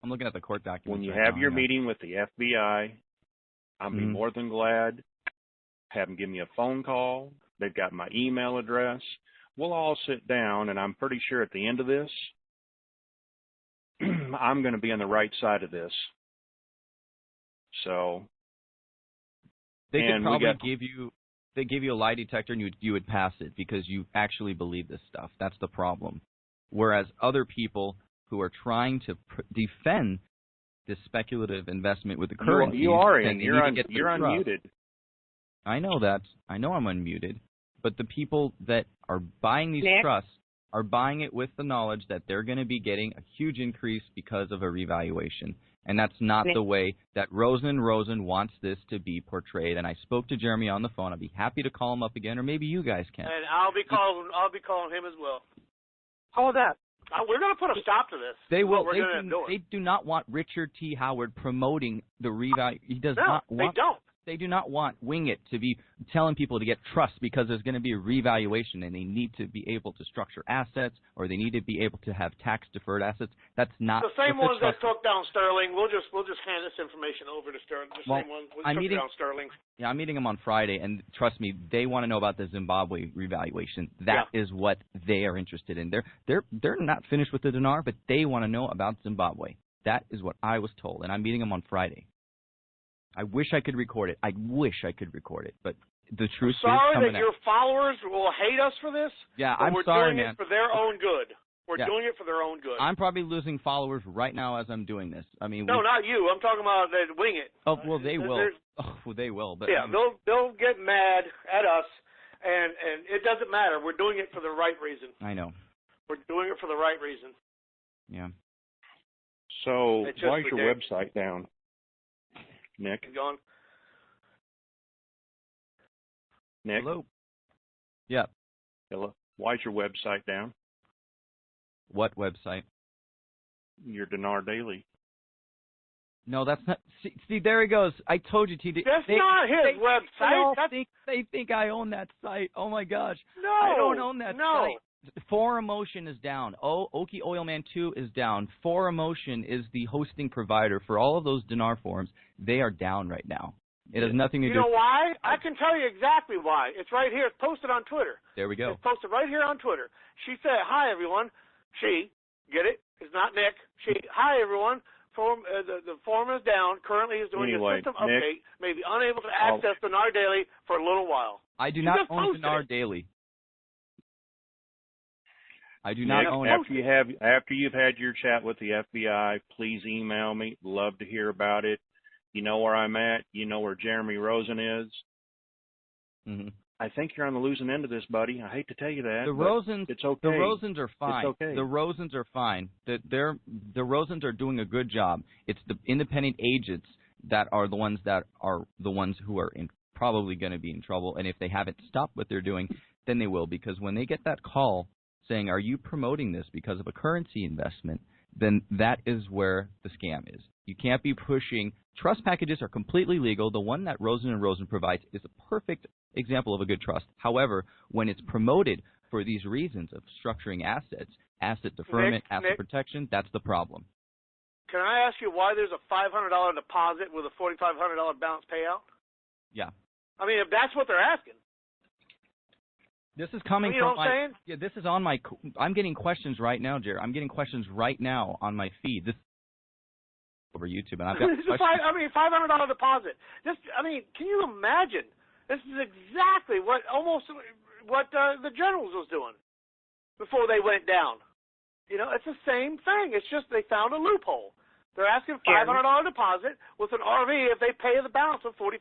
I'm looking at the court documents.
When you have your meeting with the FBI, I'll be more than glad. Have them give me a phone call. They've got my email address. We'll all sit down, and I'm pretty sure at the end of this, I'm going to be on the right side of this. So
They
And
could
we
probably
got-
they give you a lie detector and you would pass it because you actually believe this stuff. That's the problem. Whereas other people who are trying to defend this speculative investment with the currency,
you are
saying
in.
they
You're
need to get
you're
the trust.
unmuted.
I know that. I know I'm unmuted. But the people that are buying these
Nick?
trusts are buying it with the knowledge that they're going to be getting a huge increase because of a revaluation. And that's not
Nick?
the way that Rosen wants this to be portrayed. And I spoke to Jeremy on the phone. I'd be happy to call him up again, or maybe you guys can.
And I'll be calling him as well.
Hold up.
We're going to put a stop to this.
They will.
We're going to do
They do not want Richard T. Howard promoting the revalue. He does
No,
not want.
they don't.
They do not want WINGIT to be telling people to get trust because there's going to be a revaluation and they need to be able to structure assets or they need to be able to have tax-deferred assets. That's not
The same
what
ones that took down Sterling. We'll just hand this information over to Sterling. The
Well,
same ones
I'm
took
meeting-
down Sterling.
Yeah, I'm meeting them on Friday, and trust me, they want to know about the Zimbabwe revaluation. That is what they are interested in. They're not finished with the dinar, but they want to know about Zimbabwe. That is what I was told, and I'm meeting them on Friday. I wish I could record it. But the truth is
Sorry
coming
that
out.
your followers will hate us for this.
Yeah,
but
I'm
we're
sorry,
doing
man.
it for their own good. We're
Yeah.
doing it for their own good.
I'm probably losing followers right now as I'm doing this. I mean,
No, not you. I'm talking about that wing it.
Oh, well, they will.
There's-
Oh, well, they will. But
Yeah,
I mean,
they'll get mad at us, and it doesn't matter. We're doing it for the right reason.
I know.
We're doing it for the right reason.
Yeah.
So
It's just
why is your
ridiculous.
website down, Nick?
Keep going.
Nick?
Hello. Yeah.
Hello. Why is your website down?
What website?
Your Dinar Daily.
No, that's not. See, there he goes. I told you, TD.
That's not his website.
They think I own that site. Oh my gosh.
No,
I don't own that
no.
site. For Emotion is down. Okie Oilman 2 is down. For Emotion is the hosting provider for all of those dinar forums. They are down right now. It has nothing to
You
do.
know why? I can tell you exactly why. It's right here. It's posted on Twitter.
There we go.
It's posted right here on Twitter. She said, "Hi everyone." She, get it? It's not Nick. She, "Hi everyone. The forum is down. Currently is doing
Anyway,
a system
Nick,
update. May be unable to access Dinar Daily for a little while."
I do
She
not
just
own
posted
Dinar
it.
Daily. I do not
Nick,
own it.
after you've had your chat with the FBI, please email me. Love to hear about it. You know where I'm at. You know where Jeremy Rosen is.
Mm-hmm.
I think you're on the losing end of this, buddy. I hate to tell you that.
The
but
Rosens,
it's okay.
The Rosens are fine.
It's okay.
The Rosens are fine. The Rosens are doing a good job. It's the independent agents that are the ones who are probably going to be in trouble. And if they haven't stopped what they're doing, then they will. Because when they get that call saying, "Are you promoting this because of a currency investment?" then that is where the scam is. You can't be pushing. Trust packages are completely legal. The one that Rosen & Rosen provides is a perfect example of a good trust. However, when it's promoted for these reasons of structuring assets, asset deferment, asset protection, that's the problem.
Can I ask you why there's a $500 deposit with a $4,500 balance payout?
Yeah.
I mean, if that's what they're asking.
This is coming
You know
from
what I'm
my.
saying?
Yeah, this is on my. I'm getting questions right now, Jerry. I'm getting questions right now on my feed. This over YouTube, and I've got
It's a
questions.
$500 deposit. Can you imagine? This is exactly what the Generals was doing before they went down. You know, it's the same thing. It's just they found a loophole. They're asking $500 deposit with an RV if they pay the balance of $4,500.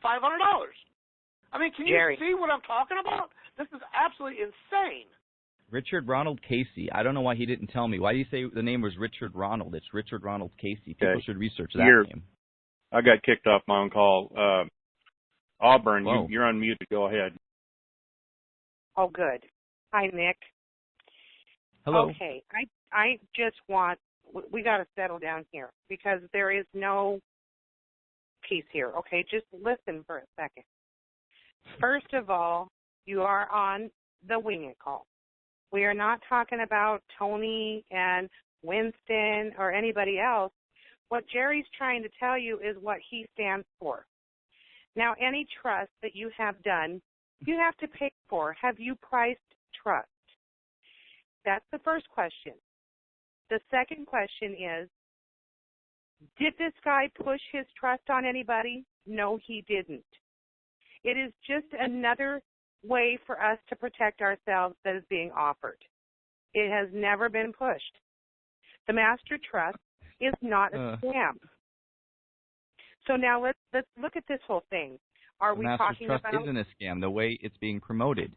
I mean, can you
Jerry.
see what I'm talking about? This is absolutely insane.
Richard Ronald Casey. I don't know why he didn't tell me. Why do you say the name was Richard Ronald? It's Richard Ronald Casey. People should research that name.
I got kicked off my own call. Auburn,
Whoa.
you're unmuted. Go ahead.
Oh, good. Hi, Nick.
Hello.
Okay, I just want, we got to settle down here because there is no peace here. Okay, just listen for a second. First of all, you are on the WINGIT call. We are not talking about Tony and Winston or anybody else. What Jerry's trying to tell you is what he stands for. Now, any trust that you have done, you have to pay for. Have you priced trust? That's the first question. The second question is, did this guy push his trust on anybody? No, he didn't. It is just another way for us to protect ourselves that is being offered. It has never been pushed. The Master Trust is not a scam. So now let's look at this whole thing. Are we talking
about? The Master's Trust
about?
isn't a scam. The way it's being promoted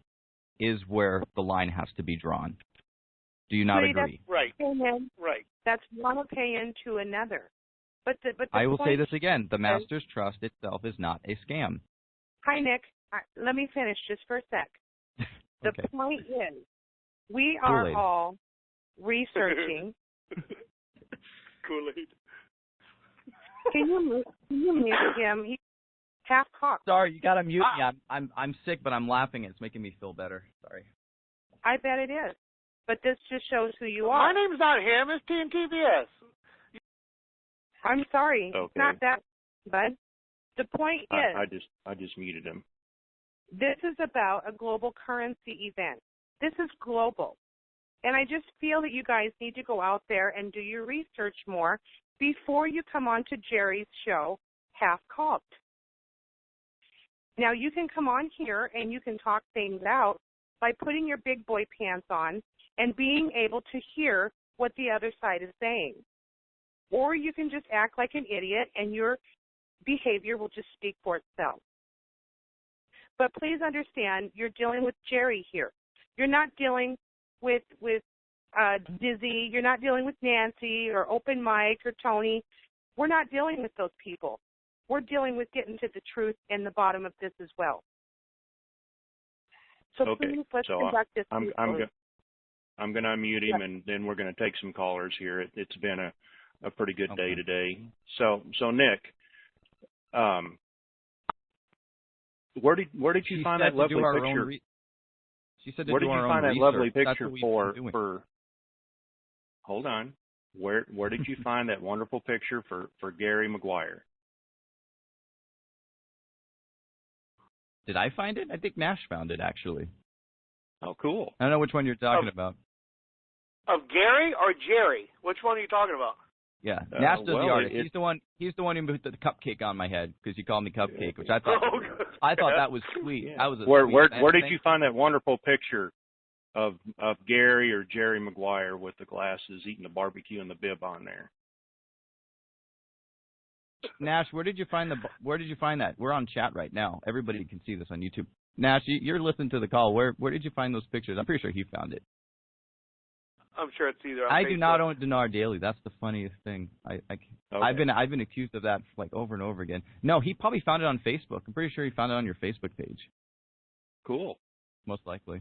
is where the line has to be drawn. Do you not agree?
Right.
Amen.
Right.
That's one opinion to another. But the
I will say
point
this again. The Master's Trust itself is not a scam.
Hi, Nick. Let me finish just for a sec. The
Okay.
point is, we are
Kool-Aid.
all researching.
Kool-Aid.
Can you mute him? He's half cocked.
Sorry, you gotta mute me. I'm sick, but I'm laughing. It's making me feel better. Sorry.
I bet it is. But this just shows who you
My
are.
name's not him. It's TNTBS.
I'm sorry.
Okay.
It's not that, bud. The point is,
I just muted him.
this is about a global currency event. This is global. And I just feel that you guys need to go out there and do your research more before you come on to Jerry's show, Half Cocked. Now, you can come on here and you can talk things out by putting your big boy pants on and being able to hear what the other side is saying. Or you can just act like an idiot and your behavior will just speak for itself. But please understand, you're dealing with Jerry here. You're not dealing with Dizzy. You're not dealing with Nancy or Open Mike or Tony. We're not dealing with those people. We're dealing with getting to the truth and the bottom of this as well. So
Okay.
please, let's
So
conduct this.
I'm going to unmute him, and then we're going to take some callers here. It's been a pretty good day today. So Nick, where did you find that lovely picture?
She said to
where
do
did you
our
find
own
that lovely
research.
picture for? Hold on. Where did you find that wonderful picture for Gary McGuire?
Did I find it? I think Nash found it, actually.
Oh, cool.
I don't know which one you're talking about.
Of Gary or Jerry? Which one are you talking about?
Yeah, Nash does the artist. He's the one who put the cupcake on my head because you called me Cupcake, which I thought that was sweet.
Yeah.
That was
where did you find that wonderful picture of Gary or Jerry McGuire with the glasses eating the barbecue and the bib on there?
Nash, where did you find that? We're on chat right now. Everybody can see this on YouTube. Nash, you're listening to the call. Where did you find those pictures? I'm pretty sure he found it.
I'm sure it's either on
I
Facebook.
do not own Dinar Daily. That's the funniest thing. I've been accused of that like over and over again. No, he probably found it on Facebook. I'm pretty sure he found it on your Facebook page.
Cool.
Most likely.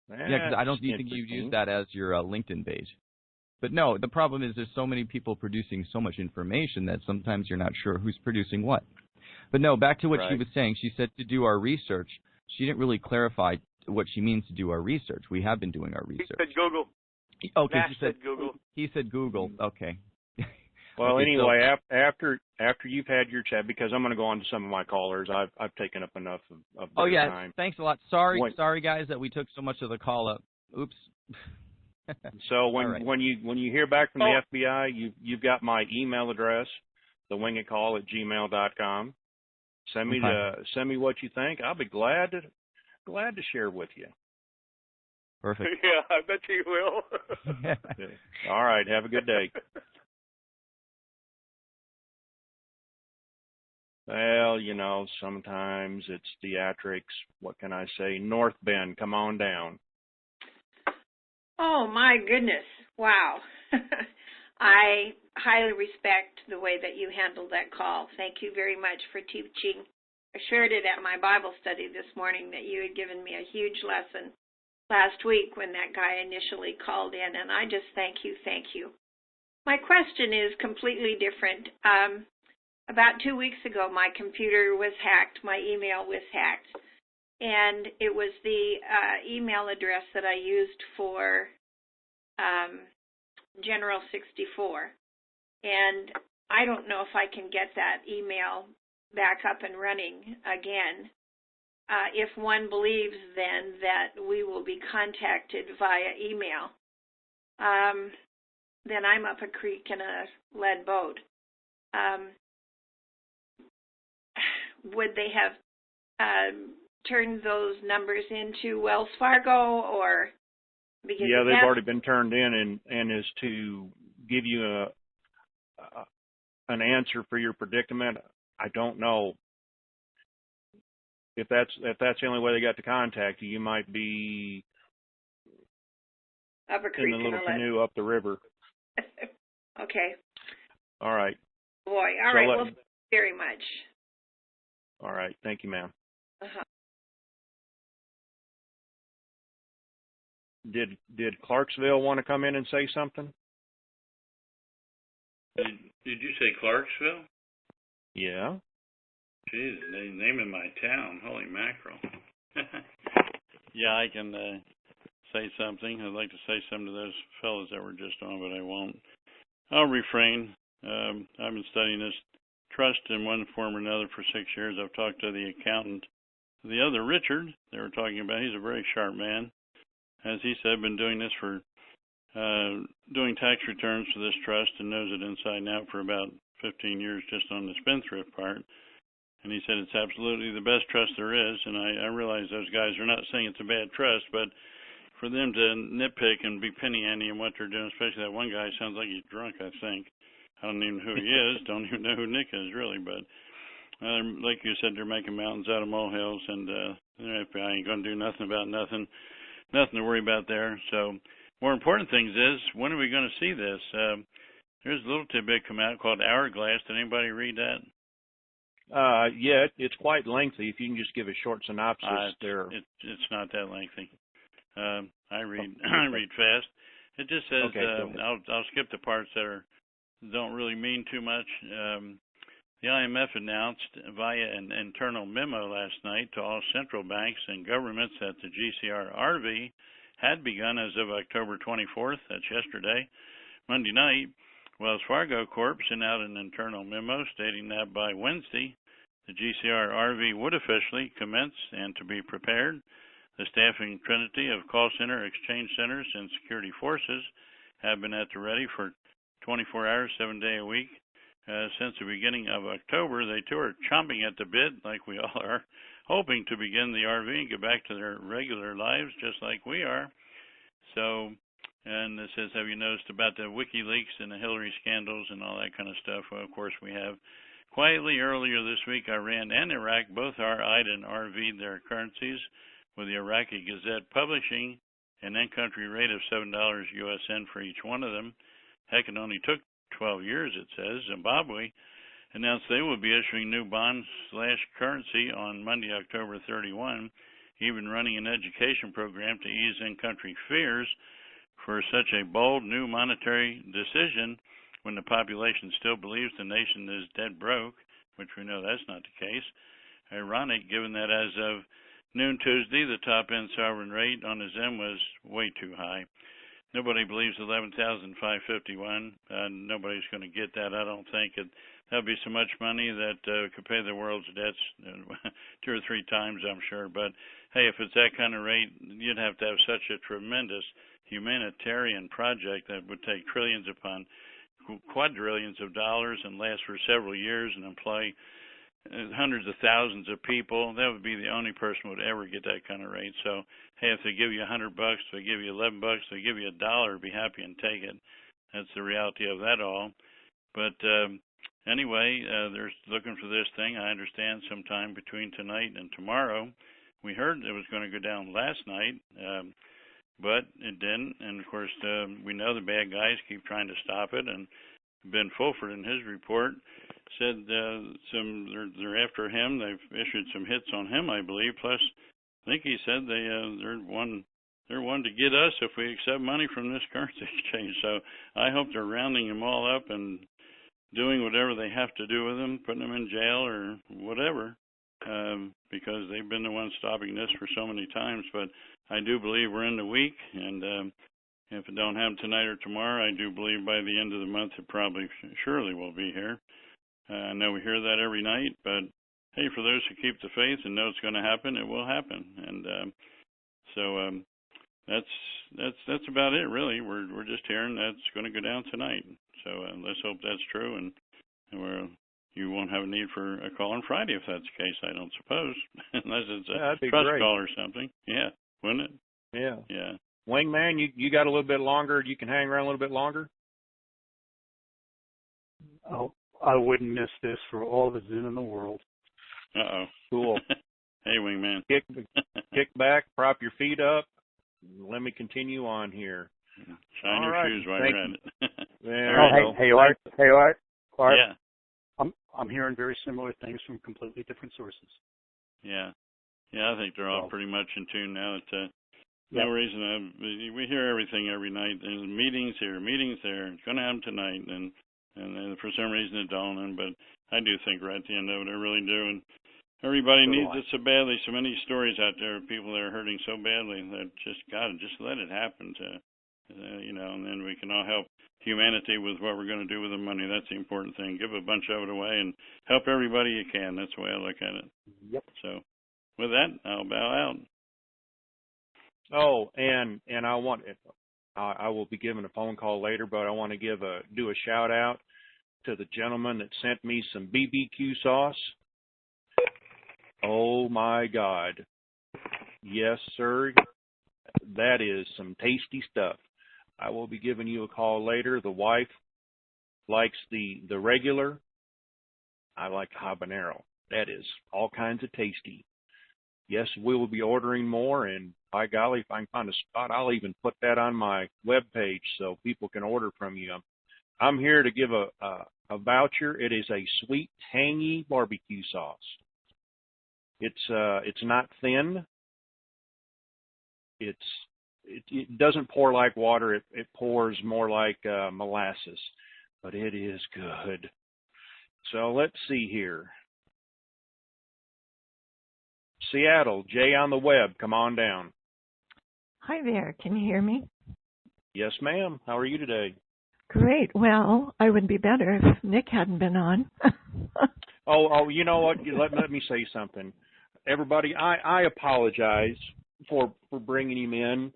That's
Yeah, because I don't think you'd use that as your LinkedIn page. But no, the problem is there's so many people producing so much information that sometimes you're not sure who's producing what. But no, back to what she was saying. She said to do our research. She didn't really clarify what she means to do our research. We have been doing our research.
He said Google.
Okay,
Nash said Google.
He said Google. Okay.
Well,
okay,
anyway, after you've had your chat, because I'm going to go on to some of my callers. I've taken up enough of their time.
Thanks a lot. Sorry guys that we took so much of the call up. Oops.
So when you hear back from the FBI, you've got my email address, thewingitcall@gmail.com. Send me what you think. I'll be glad to share with you.
Perfect.
Yeah, I bet you will.
All right. Have a good day. Well, sometimes it's theatrics. What can I say? North Bend, come on down.
Oh, my goodness. Wow. I highly respect the way that you handled that call. Thank you very much for teaching. I shared it at my Bible study this morning that you had given me a huge lesson last week when that guy initially called in, and I just thank you. My question is completely different. About 2 weeks ago, my computer was hacked, my email was hacked, and it was the email address that I used for General 64. And I don't know if I can get that email back up and running again. If one believes then that we will be contacted via email, then I'm up a creek in a lead boat. would they have turned those numbers into Wells Fargo or? Because
yeah, they've already been turned in, and is to give you an answer for your predicament. I don't know if that's the only way they got to contact you. You might be
up a creek
in the little canoe up the river.
Okay.
All right.
Boy. All right. Well, thank you very much.
All right. Thank you, ma'am.
Uh-huh.
Did Clarksville want to come in and say something?
Did you say Clarksville?
Yeah.
Jeez, they naming my town. Holy mackerel. Yeah, I can say something. I'd like to say something to those fellows that were just on, but I won't. I'll refrain. I've been studying this trust in one form or another for 6 years. I've talked to the accountant. The other, Richard, they were talking about, he's a very sharp man. As he said, been doing this for, doing tax returns for this trust and knows it inside and out for about 15 years just on the spendthrift part. And he said it's absolutely the best trust there is. And I realize those guys are not saying it's a bad trust, but for them to nitpick and be penny-ante in what they're doing, especially that one guy sounds like he's drunk, I think. I don't even know who he is. Don't even know who Nick is, really. But like you said, they're making mountains out of molehills, and the FBI ain't going to do nothing about nothing. Nothing to worry about there. So more important things is, when are we going to see this? There's a little tidbit come out called Hourglass. Did anybody read that?
Yeah, it's quite lengthy. If you can just give a short synopsis there.
It's not that lengthy. I read I read fast. It just says,
okay,
I'll skip the parts that don't really mean too much. The IMF announced via an internal memo last night to all central banks and governments that the GCR-RV had begun as of October 24th, that's yesterday, Monday night. Wells Fargo Corp sent out an internal memo stating that by Wednesday, the GCR-RV would officially commence, and to be prepared, the staffing trinity of call center, exchange centers, and security forces have been at the ready for 24 hours, 7 days a week. Since the beginning of October, they too are chomping at the bit, like we all are, hoping to begin the RV and get back to their regular lives just like we are. So, and it says, have you noticed about the WikiLeaks and the Hillary scandals and all that kind of stuff? Well, of course we have. Quietly earlier this week, Iran and Iraq both RI'd and RV'd their currencies, with the Iraqi Gazette publishing an in-country rate of $7 USN for each one of them. Heck, it only took 12 years, it says. Zimbabwe announced they will be issuing new bonds/currency on Monday, October 31, even running an education program to ease in-country fears for such a bold new monetary decision when the population still believes the nation is dead broke, which we know that's not the case. Ironic, given that as of noon Tuesday, the top-end sovereign rate on the Zim was way too high. Nobody believes 11,551. Nobody's going to get that, I don't think. That'd be so much money that could pay the world's debts 2 or 3 times, I'm sure. But, hey, if it's that kind of rate, you'd have to have such a tremendous humanitarian project that would take trillions upon quadrillions of dollars and last for several years and employ hundreds of thousands of people. That would be the only person who would ever get that kind of rate. So, hey, if they give you $100, if they give you $11, if they give you $1, be happy and take it. That's the reality of that all. But anyway, they're looking for this thing, I understand, sometime between tonight and tomorrow. We heard it was going to go down last night, but it didn't. And, of course, we know the bad guys keep trying to stop it. And Ben Fulford, in his report, said they're after him. They've issued some hits on him, I believe. Plus, I think he said they're one to get us if we accept money from this currency exchange. So I hope they're rounding them all up and doing whatever they have to do with them, putting them in jail or whatever, because they've been the ones stopping this for so many times. But I do believe we're in the week, and if it don't happen tonight or tomorrow, I do believe by the end of the month it probably surely will be here. I know we hear that every night, but hey, for those who keep the faith and know it's going to happen, it will happen. And so that's about it, really. We're just hearing that's going to go down tonight. So let's hope that's true, and we'll you won't have a need for a call on Friday if that's the case, I don't suppose, unless it's a
that'd be
trust
great.
call or something. Yeah, wouldn't it?
Yeah.
Yeah.
Wingman, you got a little bit longer. You can hang around a little bit longer.
Oh, I wouldn't miss this for all the Zen in the world.
Uh-oh.
Cool.
Hey, Wingman.
Kick back, prop your feet up. Let me continue on here.
Shine
All
your
right.
shoes while
Thank
you're at it.
There
Oh,
you go.
hey, Art. Hey, Art. Art.
Yeah.
I'm hearing very similar things from completely different sources.
Yeah. Yeah, I think they're all
Well,
pretty much in tune now. That
yeah.
no reason. We hear everything every night. There's meetings here, meetings there. It's going to happen tonight, and for some reason it don't. But I do think we're at the end of it. I really do. And everybody
So do
needs
I.
it so badly. So many stories out there of people that are hurting so badly that just let it happen and then we can all help humanity with what we're going to do with the money. That's the important thing. Give a bunch of it away and help everybody you can. That's the way I look at it.
Yep.
So with that, I'll bow out.
Oh, and I will be giving a phone call later, but I want to do a shout out to the gentleman that sent me some BBQ sauce. Oh my God. Yes, sir. That is some tasty stuff. I will be giving you a call later. The wife likes the regular. I like habanero. That is all kinds of tasty. Yes, we will be ordering more, and by golly, if I can find a spot, I'll even put that on my webpage so people can order from you. I'm here to give a voucher. It is a sweet, tangy barbecue sauce. It's not thin. It doesn't pour like water. It pours more like molasses, but it is good. So let's see here. Seattle, Jay on the web, come on down.
Hi there. Can you hear me?
Yes, ma'am. How are you today?
Great. Well, I would be better if Nick hadn't been on.
Oh, you know what? Let me say something. Everybody, I apologize for bringing him in,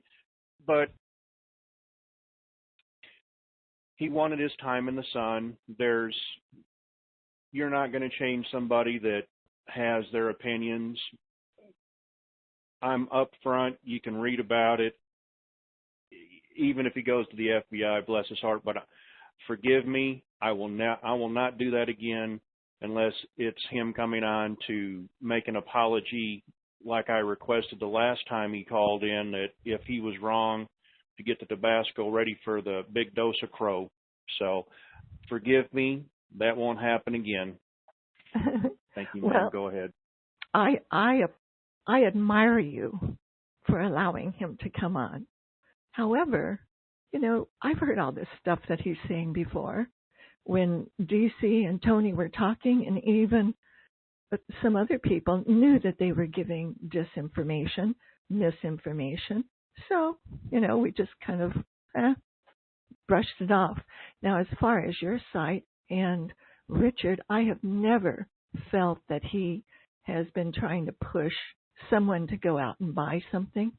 but he wanted his time in the sun. You're not going to change somebody that has their opinions. I'm up front. You can read about it. Even if he goes to the FBI, bless his heart. But forgive me. I will not do that again unless it's him coming on to make an apology like I requested the last time he called in, that if he was wrong, to get the Tabasco ready for the big dose of crow. So forgive me. That won't happen again. Thank you, ma'am.
Well,
go ahead.
I admire you for allowing him to come on. However, I've heard all this stuff that he's saying before. When DC and Tony were talking, and even some other people knew that they were giving disinformation, misinformation. So, we just kind of brushed it off. Now, as far as your site and Richard, I have never felt that he has been trying to push someone to go out and buy something.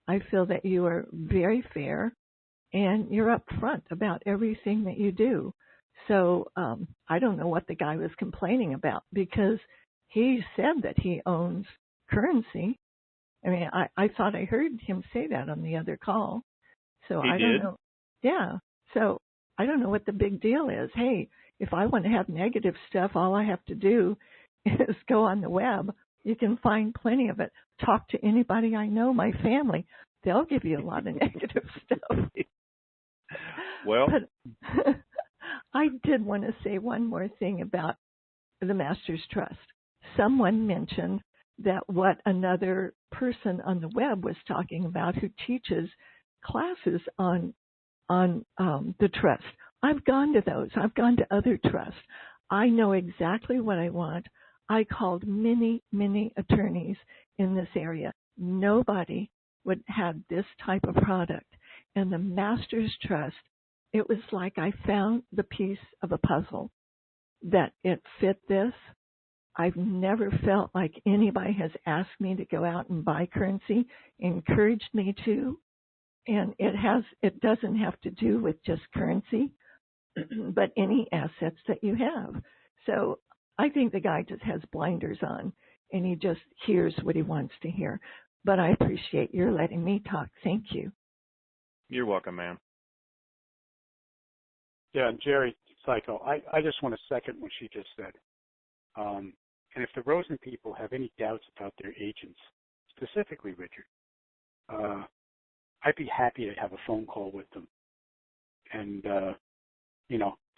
I feel that you are very fair and you're upfront about everything that you do. So I don't know what the guy was complaining about, because he said that he owns currency. I mean, I thought I heard him say that on the other call. So I don't know. Yeah. So I don't know what the big deal is. Hey, if I want to have negative stuff, all I have to do is go on the web. You can find plenty of it. Talk to anybody I know, my family. They'll give you a lot of negative stuff.
Well,
but I did want to say one more thing about the Master's Trust. Someone mentioned that what another person on the web was talking about who teaches classes on the trust. I've gone to those. I've gone to other trusts. I know exactly what I want. I called many, many attorneys in this area. Nobody would have this type of product. And the Master's Trust, it was like I found the piece of a puzzle that it fit this. I've never felt like anybody has asked me to go out and buy currency, encouraged me to. And it doesn't have to do with just currency, but any assets that you have. So I think the guy just has blinders on, and he just hears what he wants to hear. But I appreciate your letting me talk. Thank you.
You're welcome, ma'am.
Yeah, and Jerry, Psycho, I just want to second what she just said. And if the Rosen people have any doubts about their agents, specifically Richard, I'd be happy to have a phone call with them and,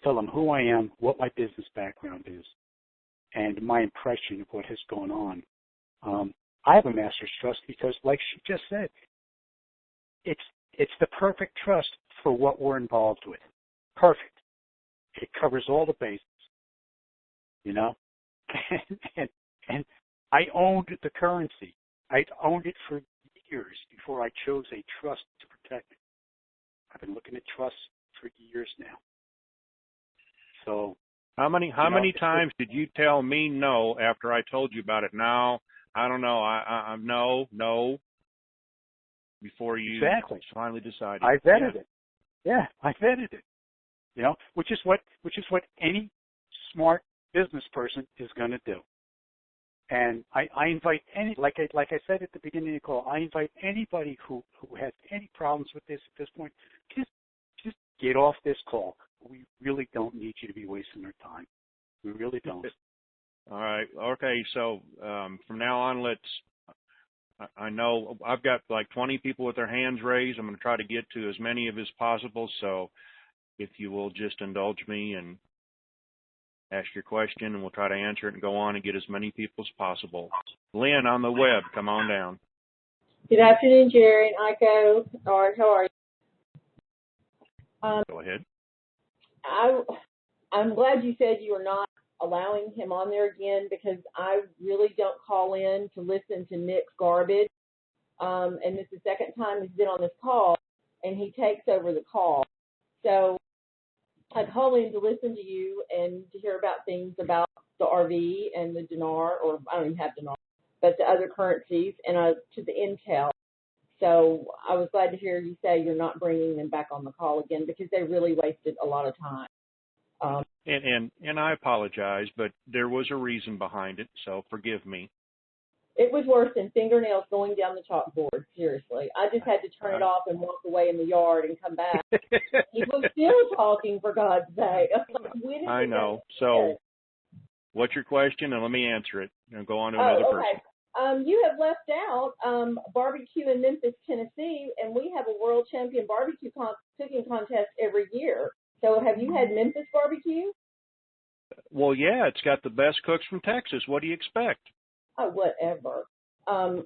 tell them who I am, what my business background is, and my impression of what has gone on. I have a master's trust because, like she just said, it's the perfect trust for what we're involved with. Perfect. It covers all the bases, and I owned the currency. I owned it for years before I chose a trust to protect it. I've been looking at trusts for years now. So
how many times did you tell me no after I told you about it? No, I don't know. I no. Before you finally decided.
I vetted it. Yeah, I vetted it. Which is what any smart business person is going to do. And I invite like I said at the beginning of the call, I invite anybody who has any problems with this at this point, just get off this call. We really don't need you to be wasting our time. We really don't.
All right. Okay. So from now on, I know I've got like 20 people with their hands raised. I'm going to try to get to as many of as possible. So if you will just indulge me and ask your question, and we'll try to answer it and go on and get as many people as possible. Lynn on the web, come on down.
Good afternoon, Jerry and Iko. Art, how are you?
Go ahead.
I'm glad you said you are not allowing him on there again, because I really don't call in to listen to Nick's garbage. And this is the second time he's been on this call, and he takes over the call. So I call in to listen to you and to hear about things about the RV and the dinar, or I don't even have dinar, but the other currencies, and to the intel. So I was glad to hear you say you're not bringing them back on the call again, because they really wasted a lot of time.
And I apologize, but there was a reason behind it, so forgive me.
It was worse than fingernails going down the chalkboard, seriously. I just had to turn it off and walk away in the yard and come back. He was still talking, for God's sake.
I know. So what's your question? And let me answer it. And go on to another person.
You have left out barbecue in Memphis, Tennessee, and we have a world champion barbecue cooking contest every year. So have you had Memphis barbecue?
Well, yeah, it's got the best cooks from Texas. What do you expect?
Oh, whatever. I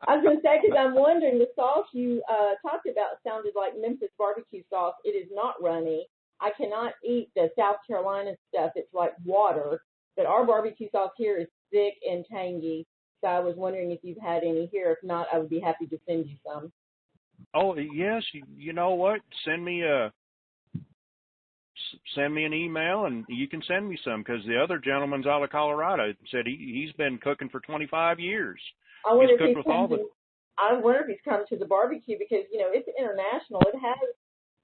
was going to say, because I'm wondering, the sauce you talked about sounded like Memphis barbecue sauce. It is not runny. I cannot eat the South Carolina stuff. It's like water. But our barbecue sauce here is thick and tangy. So I was wondering if you've had any here. If not, I would be happy to send you some.
Oh, yes. You know what? Send me an email, and you can send me some, because the other gentleman's out of Colorado. Said he's been cooking for 25 years.
I wonder if he's come to the barbecue, because, it's international. It has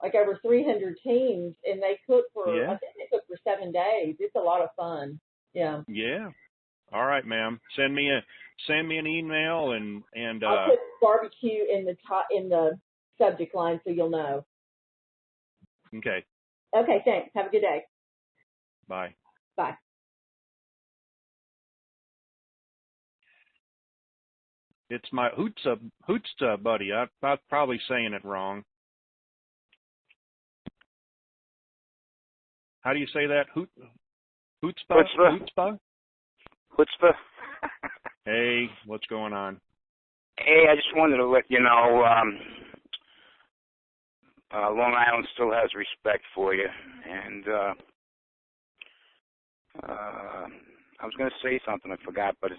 like over 300 teams, and they cook for, I think they cook for 7 days. It's a lot of fun. Yeah.
Yeah. All right, ma'am. Send me an email, and
I'll put barbecue in the subject line so you'll know.
Okay.
Okay, thanks. Have a good day.
Bye.
Bye.
It's my Hootsta buddy. I'm probably saying it wrong. How do you say that? Chutzpah?
Chutzpah.
Hey, what's going on?
Hey, I just wanted to let you know, Long Island still has respect for you, and I was going to say something, I forgot, but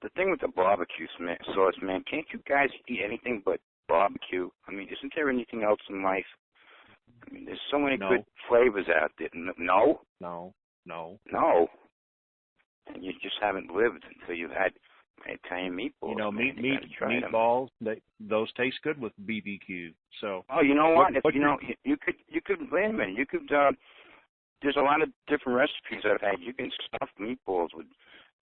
the thing with the barbecue sauce, man, can't you guys eat anything but barbecue? I mean, isn't there anything else in life? I mean, there's so many good flavors out there. No? No. And you just haven't lived until you've had Italian meatballs.
Meatballs, those taste good with BBQ. So.
Oh, you know what? You could wait a minute. You could there's a lot of different recipes I've had. You can stuff meatballs with,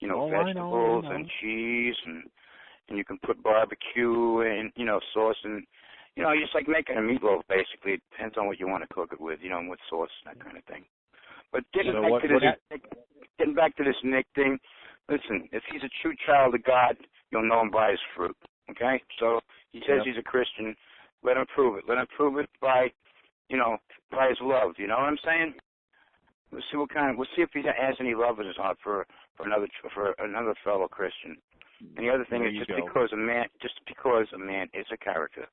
vegetables and cheese, and you can put barbecue and, sauce and, just like making a meatloaf, basically. It depends on what you want to cook it with, and what sauce and that kind of thing. But getting back to this Nick thing, listen, if he's a true child of God, you'll know him by his fruit, okay? So he says he's a Christian. Let him prove it. Let him prove it by, by his love. You know what I'm saying? We'll see if he has any love in his heart for another fellow Christian. And the other thing is just because a man is a character,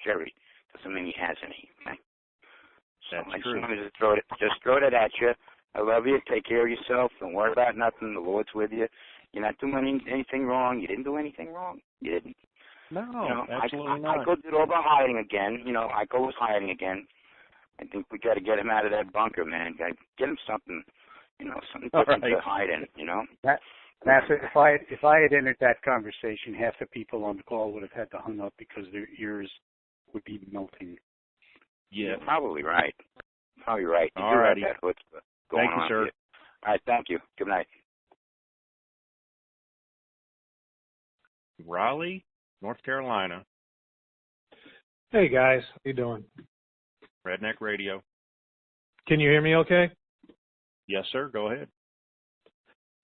Jerry, doesn't mean he has any. Okay? So I just wanted to throw that at you. I love you. Take care of yourself. Don't worry about nothing. The Lord's with you. You're not doing anything wrong. You didn't do anything wrong. You didn't.
No, absolutely not.
Ico did all the hiding again. Ico was hiding again. I think we got to get him out of that bunker, man. Got to get him something, something different to hide in.
Master, if I had entered that conversation, half the people on the call would have had to hung up because their ears would be melting.
Yeah,
you're probably right. Probably right. You
all righty.
That chutzpah going
Thank you, sir.
Here. All right, thank you. Good night.
Raleigh, North Carolina.
Hey guys, how you doing?
Redneck Radio.
Can you hear me okay?
Yes, sir. Go ahead.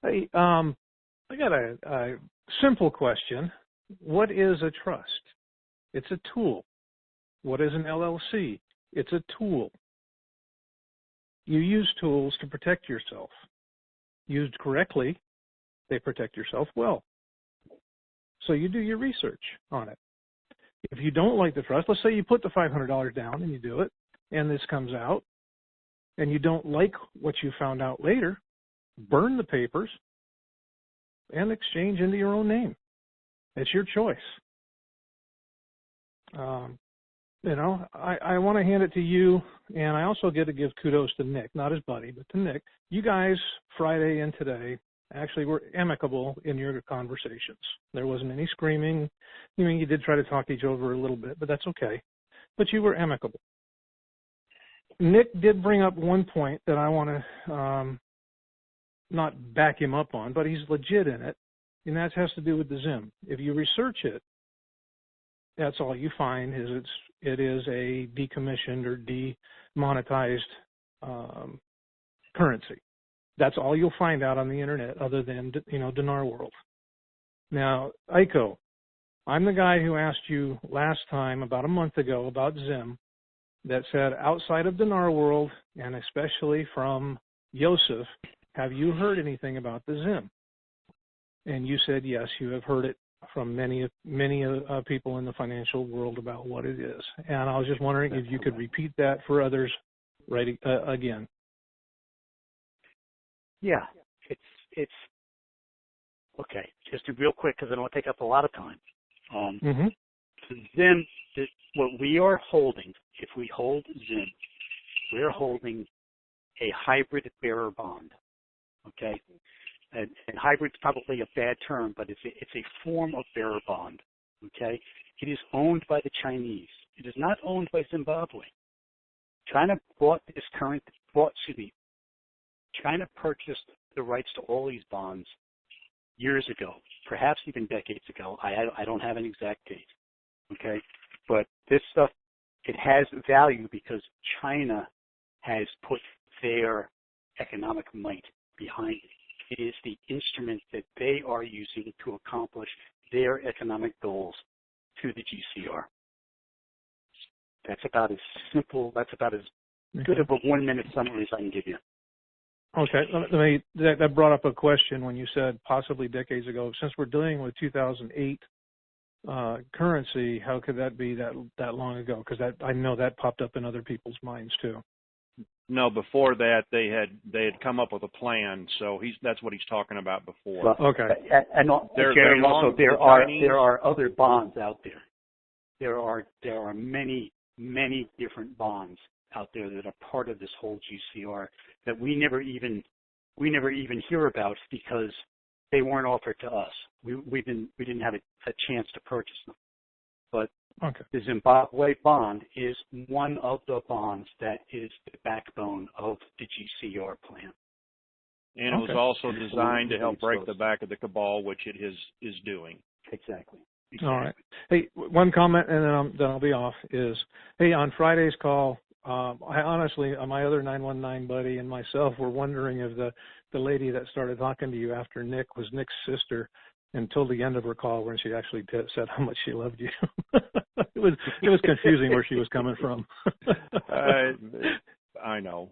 Hey, I got a simple question. What is a trust? It's a tool. What is an LLC? It's a tool. You use tools to protect yourself. Used correctly, they protect yourself well. So you do your research on it. If you don't like the trust, let's say you put the $500 down and you do it, and this comes out, and you don't like what you found out later, burn the papers and exchange into your own name. It's your choice. I want to hand it to you, and I also get to give kudos to Nick, not his buddy, but to Nick. You guys, Friday and today, actually were amicable in your conversations. There wasn't any screaming. You did try to talk each other a little bit, but that's okay. But you were amicable. Nick did bring up one point that I want to not back him up on, but he's legit in it, and that has to do with the Zim. If you research it, that's all you find is it is a decommissioned or demonetized currency. That's all you'll find out on the internet, other than Dinar World. Now, Ico, I'm the guy who asked you last time, about a month ago, about Zim, that said outside of Dinar World, and especially from Yosef, have you heard anything about the Zim? And you said yes, you have heard it from many people in the financial world about what it is. And I was just wondering if you could repeat that for others again.
Yeah, it's okay. Just real quick, because I don't want to take up a lot of time. Zim, what we are holding, if we hold Zim, we're holding a hybrid bearer bond. Okay, and hybrid's probably a bad term, but it's a form of bearer bond. Okay, it is owned by the Chinese. It is not owned by Zimbabwe. China China purchased the rights to all these bonds years ago, perhaps even decades ago. I don't have an exact date, okay? But this stuff, it has value because China has put their economic might behind it. It is the instrument that they are using to accomplish their economic goals through the GCR. That's about as simple, that's about as good of a 1-minute summary as I can give you.
Okay, that brought up a question when you said possibly decades ago. Since we're dealing with 2008 currency, how could that be that long ago? Because I know that popped up in other people's minds too.
No, before that they had come up with a plan. So that's what he's talking about before.
Well, okay, and also there are other bonds out there. There are many different bonds out there that are part of this whole GCR that we never even hear about because they weren't offered to us. We didn't have a chance to purchase them. But
Okay.
The Zimbabwe bond is one of the bonds that is the backbone of the GCR plan.
And it was also designed to help break the back of the cabal, which it is doing.
Exactly.
All right. Hey, one comment, and then I'll be off. Is hey, on Friday's call, I honestly, my other 919 buddy and myself were wondering if the lady that started talking to you after Nick was Nick's sister, until the end of her call when she actually said how much she loved you. it was confusing where she was coming from.
I know.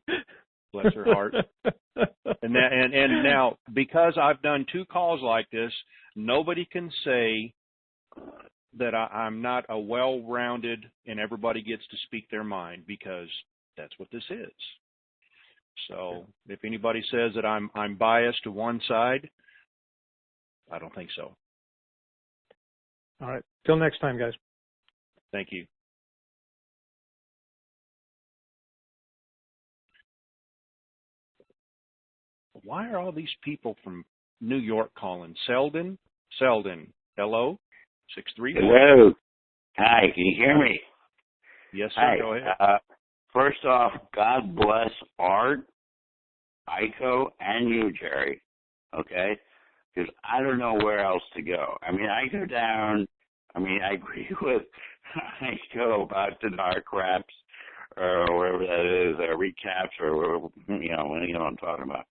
Bless her heart. And now, because I've done 2 calls like this, nobody can say that I'm not a well-rounded and everybody gets to speak their mind, because that's what this is. So if anybody says that I'm biased to one side, I don't think so.
All right. Till next time, guys.
Thank you. Why are all these people from New York calling? Selden, hello, 631.
Hello. Hi, can you hear me?
Yes, sir.
Hi.
Go ahead.
First off, God bless Art, Iko, and you, Jerry. Okay? Because I don't know where else to go. I mean, I go down. I mean, I agree with Iko about the dark craps or whatever that is, recaps or you know what I'm talking about.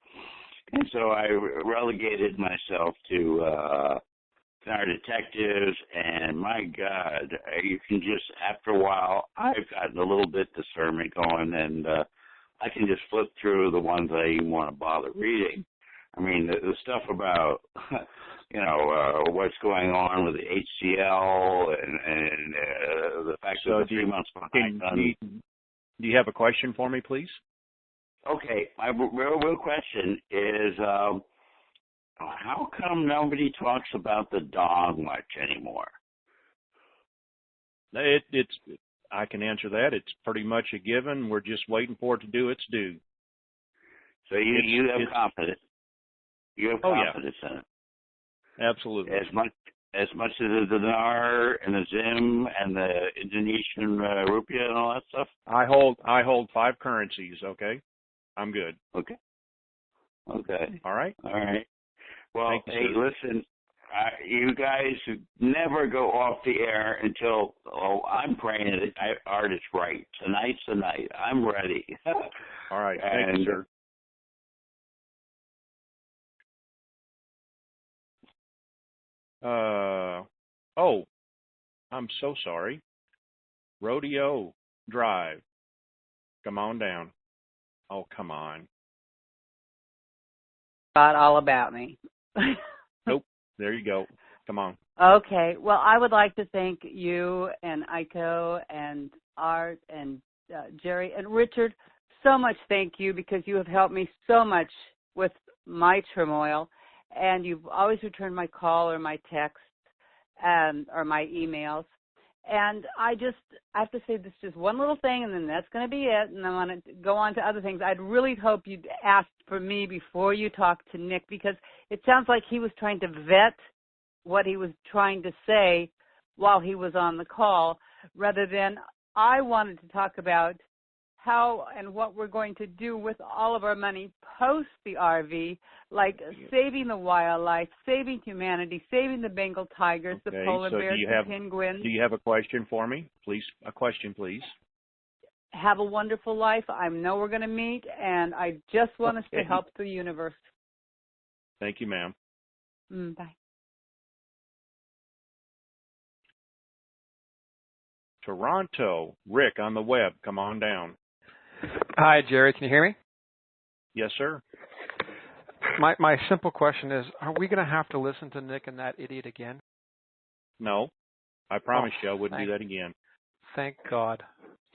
And so I relegated myself to our detectives, and my God, you can just, after a while, I've gotten a little bit discernment going, and I can just flip through the ones I even want to bother reading. I mean, the stuff about, what's going on with the HCL and the fact that the 3 months behind.
Do you have a question for me, please?
Okay, my real question is, how come nobody talks about the dog much anymore?
I can answer that. It's pretty much a given. We're just waiting for it to do its due.
So you have confidence. You have confidence in it.
Absolutely.
As much as the dinar and the Zim and the Indonesian rupiah and all that stuff.
I hold 5 currencies. Okay, I'm good.
Okay.
All right.
Well, hey, listen, you guys never go off the air until, I'm praying that Art is right. Tonight's the night. I'm ready.
All right. Thank you, sir. I'm so sorry. Rodeo Drive. Come on down. Oh, come on.
Forgot all about me.
Nope. There you go. Come on.
Okay. Well, I would like to thank you and Iko and Art and Jerry and Richard so much. Thank you, because you have helped me so much with my turmoil, and you've always returned my call or my text or my emails. And I have to say this just one little thing, and then that's going to be it, and I want to go on to other things. I'd really hope you'd ask for me before you talk to Nick, because it sounds like he was trying to vet what he was trying to say while he was on the call, rather than I wanted to talk about how and what we're going to do with all of our money post the RV, like saving the wildlife, saving humanity, saving the Bengal tigers, the polar bears, the penguins.
Do you have a question for me? Please, a question, please.
Have a wonderful life. I know we're going to meet, and I just want us to help the universe.
Thank you, ma'am.
Bye.
Toronto. Rick on the web. Come on down.
Hi, Jerry. Can you hear me?
Yes, sir.
My simple question is, are we going to have to listen to Nick and that idiot again?
No. I promise you I wouldn't do that again.
Thank God.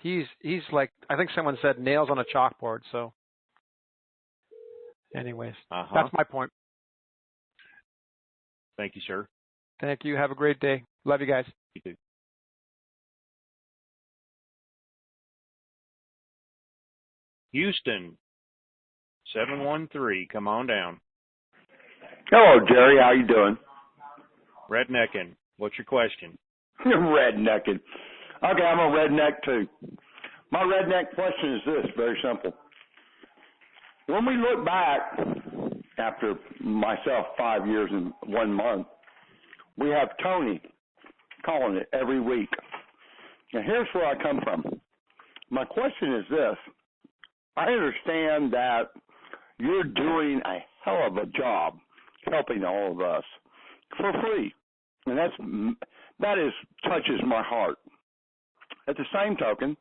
He's like, I think someone said, nails on a chalkboard. So anyways, that's my point.
Thank you, sir.
Thank you. Have a great day. Love you guys.
You too. Houston, 713. Come on down.
Hello, Jerry. How you doing?
Redneckin'. What's your question?
Redneckin'. Okay, I'm a redneck too. My redneck question is this, very simple. When we look back, after myself 5 years and 1 month, we have Tony calling it every week. Now here's where I come from. My question is this. I understand that you're doing a hell of a job helping all of us for free. And that touches my heart. At the same token,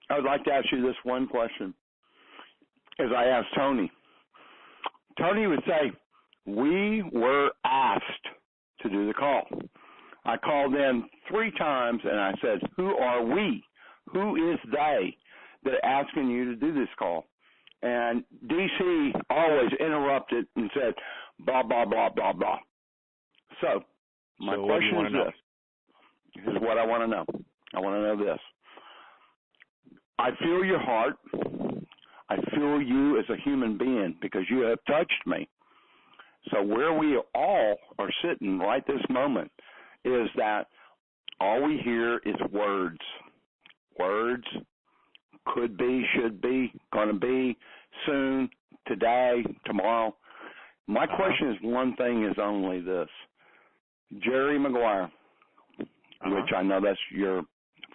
I would like to ask you this one question. As I asked Tony, Tony would say, we were asked to do the call. I called in 3 times and I said, who are we? Who is they that are asking you to do this call? And DC always interrupted and said, blah, blah, blah, blah, blah. So my question is this. This is what I want to know. I want to know this. I feel your heart. I feel you as a human being because you have touched me. So where we all are sitting right this moment is that all we hear is words. Words, could be, should be, going to be, soon, today, tomorrow. My question is one thing is only this. Jerry Maguire, which I know that's your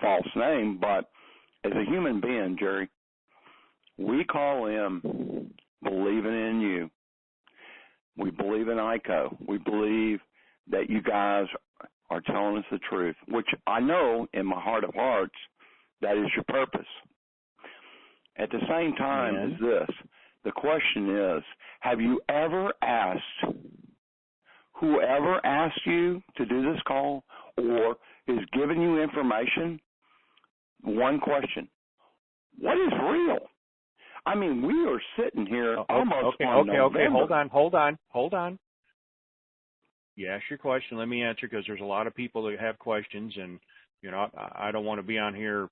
false name, but as a human being, Jerry, we call in believing in you. We believe in ICO. We believe that you guys are telling us the truth, which I know in my heart of hearts that is your purpose. At the same time as this, the question is, have you ever asked whoever asked you to do this call or is giving you information, one question, what is real? I mean, we are sitting here almost on November.
Okay, hold on. You ask your question, let me answer, because there's a lot of people that have questions, and, you know, I don't want to be on here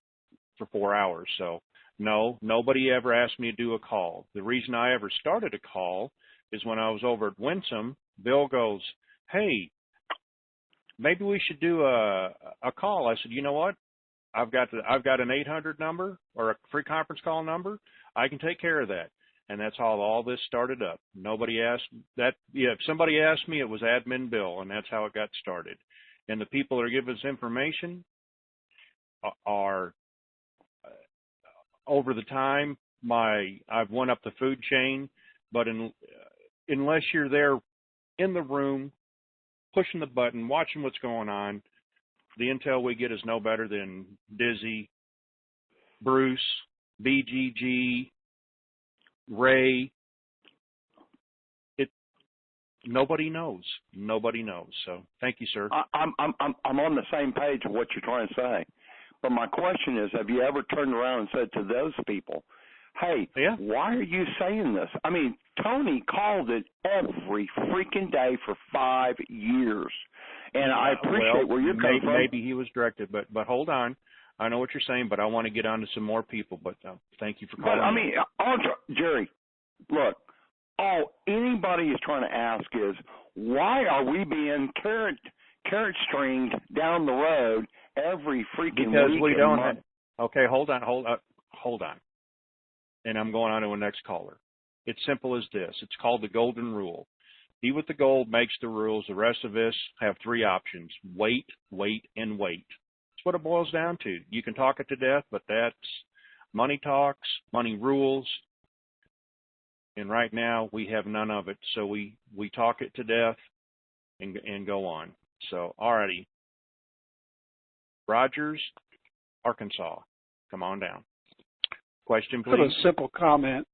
for 4 hours. So, no, nobody ever asked me to do a call. The reason I ever started a call is when I was over at Winsome, Bill goes, hey, maybe we should do a call. I said, you know what? I've got an 800 number or a free conference call number. I can take care of that. And that's how all this started up. Nobody asked that. Yeah, if somebody asked me, it was Admin Bill, and that's how it got started. And the people that are giving us information are over the time. I've went up the food chain, but unless you're there in the room, pushing the button, watching what's going on, the intel we get is no better than Dizzy, Bruce, BGG, Ray. Nobody knows. Nobody knows. So thank you, sir.
I'm on the same page of what you're trying to say. But my question is, have you ever turned around and said to those people, hey, why are you saying this? I mean, Tony called it every freaking day for 5 years. And I appreciate where you're coming from.
Maybe he was directed, but hold on. I know what you're saying, but I want to get on to some more people. But thank you for calling.
But, I mean, Jerry, look, all anybody is trying to ask is, why are we being carrot stringed down the road every freaking
because
week?
We don't have. Okay, hold on. And I'm going on to a next caller. It's simple as this. It's called the golden rule. He with the gold makes the rules. The rest of us have 3 options: wait, wait, and wait. That's what it boils down to. You can talk it to death, but that's money talks, money rules. And right now we have none of it. So we talk it to death and go on. So, alrighty. Rogers, Arkansas. Come on down. Question, please.
I have a simple comment.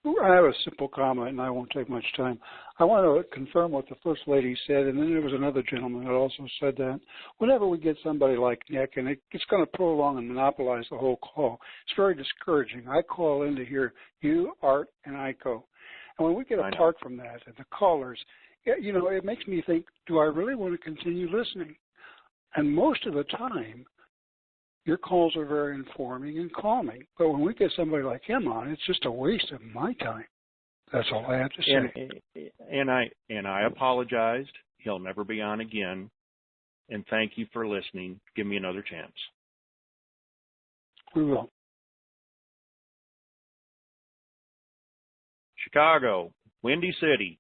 And I won't take much time. I want to confirm what the First Lady said, and then there was another gentleman that also said that whenever we get somebody like Nick, and it's going to prolong and monopolize the whole call, it's very discouraging. I call in to hear you, Art, and Iko. And when we get apart from that, and the callers, you know, it makes me think, do I really want to continue listening? And most of the time, your calls are very informing and calming. But when we get somebody like him on, it's just a waste of my time. That's all I have to say.
And I apologized. He'll never be on again. And thank you for listening. Give me another chance.
We will.
Chicago, Windy City,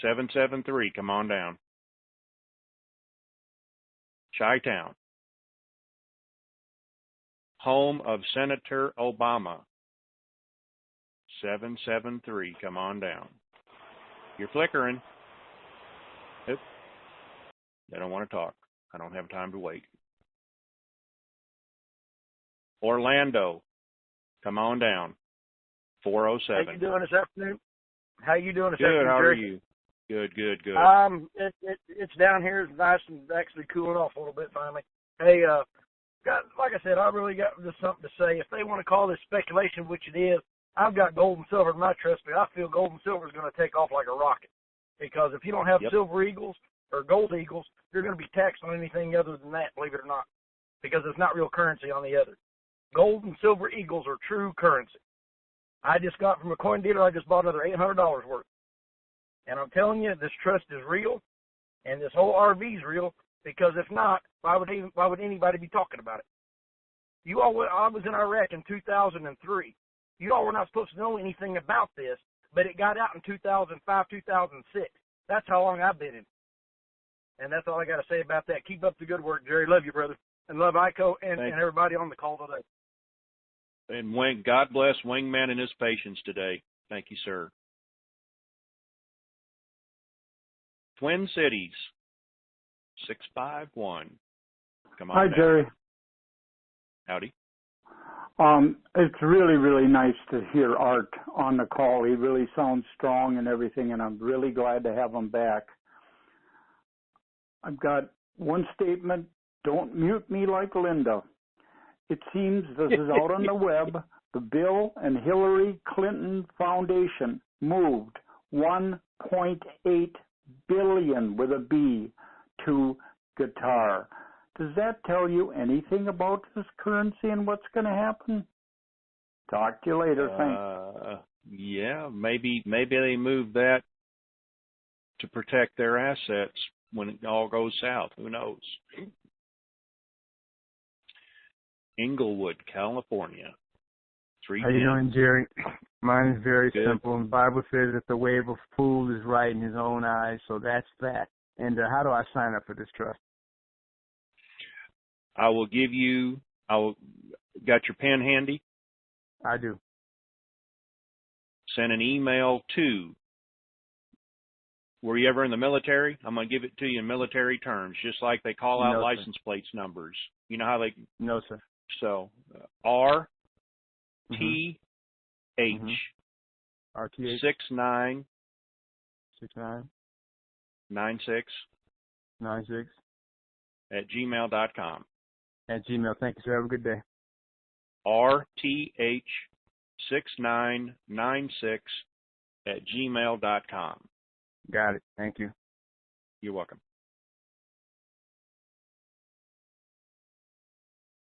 773. Come on down. Chi-Town, home of Senator Obama, 773. Come on down. You're flickering. Oop. They don't want to talk. I don't have time to wait. Orlando, come on down. 407.
How you doing this afternoon? How you doing this
Good.
afternoon,
How are
Jerry?
you? Good.
It's down here. It's nice and actually cooling off a little bit finally. Hey, like I said, I really got just something to say. If they want to call this speculation, which it is, I've got gold and silver in my trust, but I feel gold and silver is going to take off like a rocket. Because if you don't have silver eagles or gold eagles, you're going to be taxed on anything other than that, believe it or not, because it's not real currency on the other. Gold and silver eagles are true currency. I just got from a coin dealer, I just bought another $800 worth. And I'm telling you, this trust is real, and this whole RV is real, because if not, why would anybody be talking about it? I was in Iraq in 2003. You all were not supposed to know anything about this, but it got out in 2005, 2006. That's how long I've been in. And that's all I got to say about that. Keep up the good work, Jerry. Love you, brother. And love Iko and everybody on the call today.
And God bless Wingman and his patience today. Thank you, sir. Twin Cities, 651. Come on.
Hi,
down.
Jerry.
Howdy.
It's really, really nice to hear Art on the call. He really sounds strong and everything, and I'm really glad to have him back. I've got one statement. Don't mute me like Linda. It seems this is out on the web. The Bill and Hillary Clinton Foundation moved $1.8 billion with a B to Qatar. Does that tell you anything about this currency and what's going to happen? Talk to you later. Thanks.
Yeah, maybe they moved that to protect their assets when it all goes south. Who knows? Inglewood, California.
How you doing, Jerry? Mine is very
Good.
simple. The Bible says that the way of a fool is right in his own eyes, so that's that. And how do I sign up for this trust?
Got your pen handy?
I do.
Send an email to, were you ever in the military? I'm going to give it to you in military terms, just like they call out license plates numbers. You know how they?
No, sir.
So, RTH
RTH
69
96
at gmail.com.
At Gmail. Thank you, sir. Have a good day.
RTH 6996 at gmail.com.
Got it. Thank you.
You're welcome.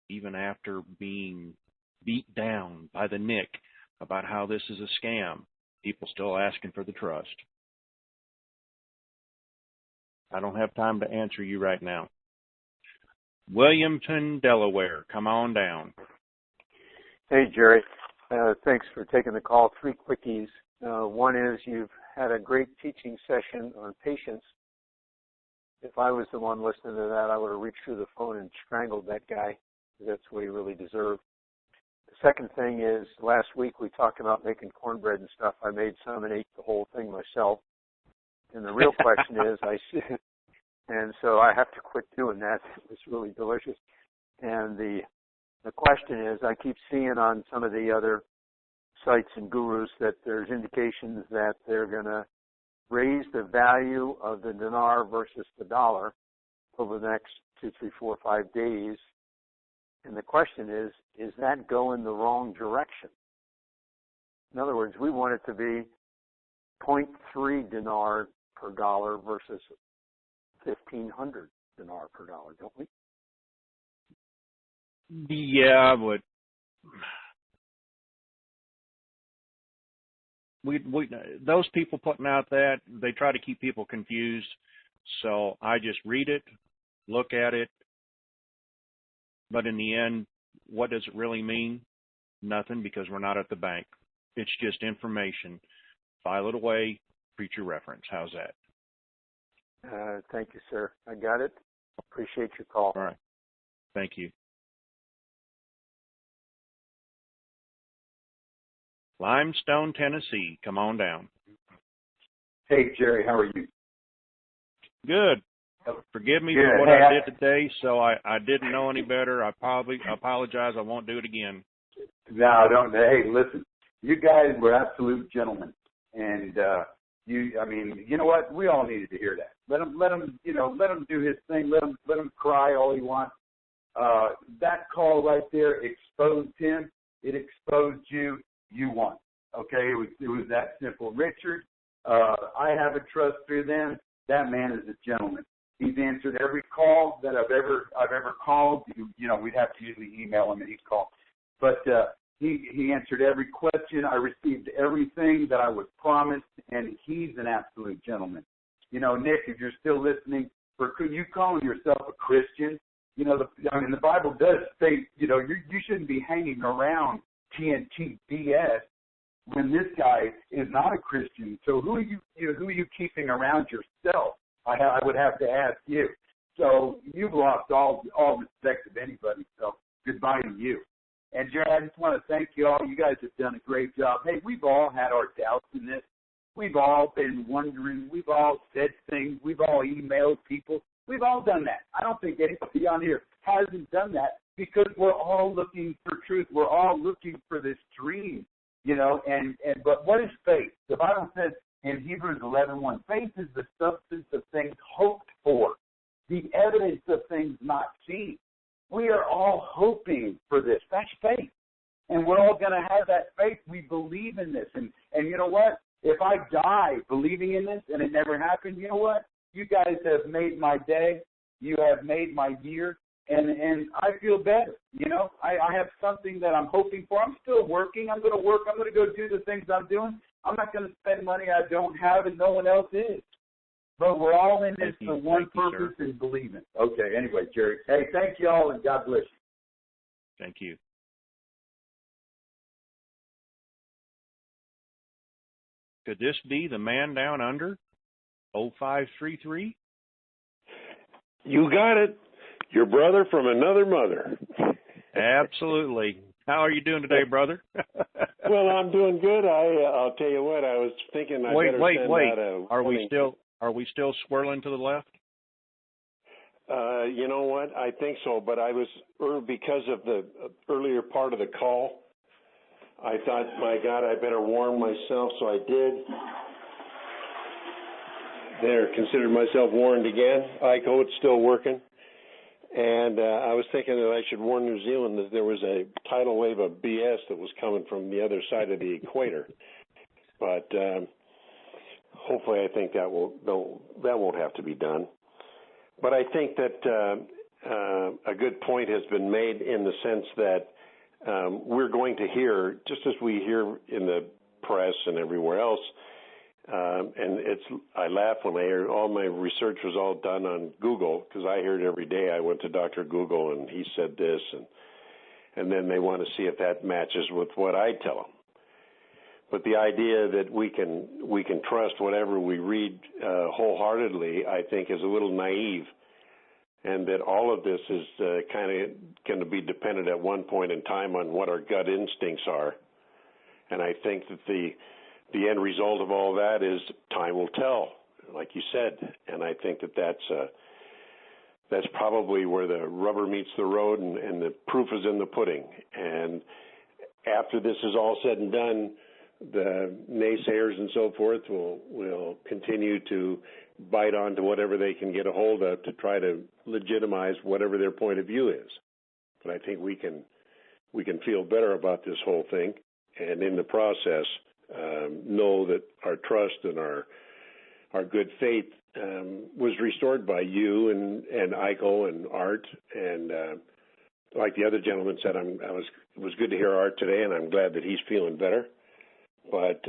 Even after being beat down by the Nick about how this is a scam, people still asking for the trust. I don't have time to answer you right now. Williamton, Delaware, come on down.
Hey, Jerry. Thanks for taking the call. 3 quickies. One is you've had a great teaching session on patience. If I was the one listening to that, I would have reached through the phone and strangled that guy. That's what he really deserved. The second thing is, last week we talked about making cornbread and stuff. I made some and ate the whole thing myself. And the real question is, and so I have to quit doing that. It was really delicious. And the question is, I keep seeing on some of the other sites and gurus that there's indications that they're going to raise the value of the dinar versus the dollar over the next 2, 3, 4, 5 days. And the question is that going the wrong direction? In other words, we want it to be 0.3 dinar per dollar versus 1,500 dinar per dollar, don't we?
Yeah, but we those people putting out that, they try to keep people confused. So I just read it, look at it, but in the end, what does it really mean? Nothing, because we're not at the bank. It's just information. File it away, future reference. How's that?
Thank you, sir. I got it. Appreciate your call.
All right. Thank you. Limestone, Tennessee. Come on down.
Hey, Jerry, how are you?
Good. Forgive me
Good.
for what
Hey,
I did today, so I didn't know any better. I probably apologize. I won't do it again.
No, don't. Hey, listen, you guys were absolute gentlemen, and I mean, you know what? We all needed to hear that. Let him do his thing. Let him cry all he wants. That call right there exposed him. It exposed you. You won. Okay, it was that simple. Richard, I have a trust through them. That man is a gentleman. He's answered every call that I've ever called. You know, we'd have to usually email him and he'd call. But he answered every question. I received everything that I was promised, and he's an absolute gentleman. You know, Nick, if you're still listening, for you calling yourself a Christian, you know, the Bible does state, you know, you shouldn't be hanging around TNT BS when this guy is not a Christian. So who are you keeping around yourself? I would have to ask you. So you've lost all respect of anybody. So goodbye to you. And Jerry, I just want to thank you all. You guys have done a great job. Hey, we've all had our doubts in this. We've all been wondering. We've all said things. We've all emailed people. We've all done that. I don't think anybody on here hasn't done that, because we're all looking for truth. We're all looking for this dream, you know. But what is faith? The Bible says in Hebrews 11:1, faith is the substance of things hoped for, the evidence of things not seen. We are all hoping for this. That's faith. And we're all going to have that faith. We believe in this. And you know what? If I die believing in this and it never happened, you know what? You guys have made my day. You have made my year. And I feel better. You know, I have something that I'm hoping for. I'm still working. I'm going to work. I'm going to go do the things I'm doing. I'm not going to spend money I don't have and no one else is. But we're all in this for one purpose, and believing. Okay, anyway, Jerry. Hey, thank you all, and God bless you.
Thank you. Could this be the man down under? 0533?
You got it. Your brother from another mother.
Absolutely. How are you doing today, brother?
Well, I'm doing good. I'll tell you what. I was thinking I better send out a
Are we still swirling to the left?
You know what? I think so, but I was because of the earlier part of the call. I thought, my God, I better warn myself, so I did. There, considered myself warned again. Ico, it's still working. And I was thinking that I should warn New Zealand that there was a tidal wave of BS that was coming from the other side of the equator. But hopefully, I think that won't have to be done. But I think that a good point has been made in the sense that we're going to hear, just as we hear in the press and everywhere else, and I laugh when I hear all my research was all done on Google, because I hear it every day. I went to Dr. Google and he said this, and then they want to see if that matches with what I tell them. But the idea that we can trust whatever we read wholeheartedly, I think, is a little naive, and that all of this is kind of going to be dependent at one point in time on what our gut instincts are. And I think that the end result of all that is time will tell, like you said. And I think that that's probably where the rubber meets the road, and the proof is in the pudding. And after this is all said and done, the naysayers and so forth will continue to bite onto whatever they can get a hold of to try to legitimize whatever their point of view is. But I think we can feel better about this whole thing, and in the process know that our trust and our good faith was restored by you and Ico and Art, and like the other gentleman said, it was good to hear Art today, and I'm glad that he's feeling better. But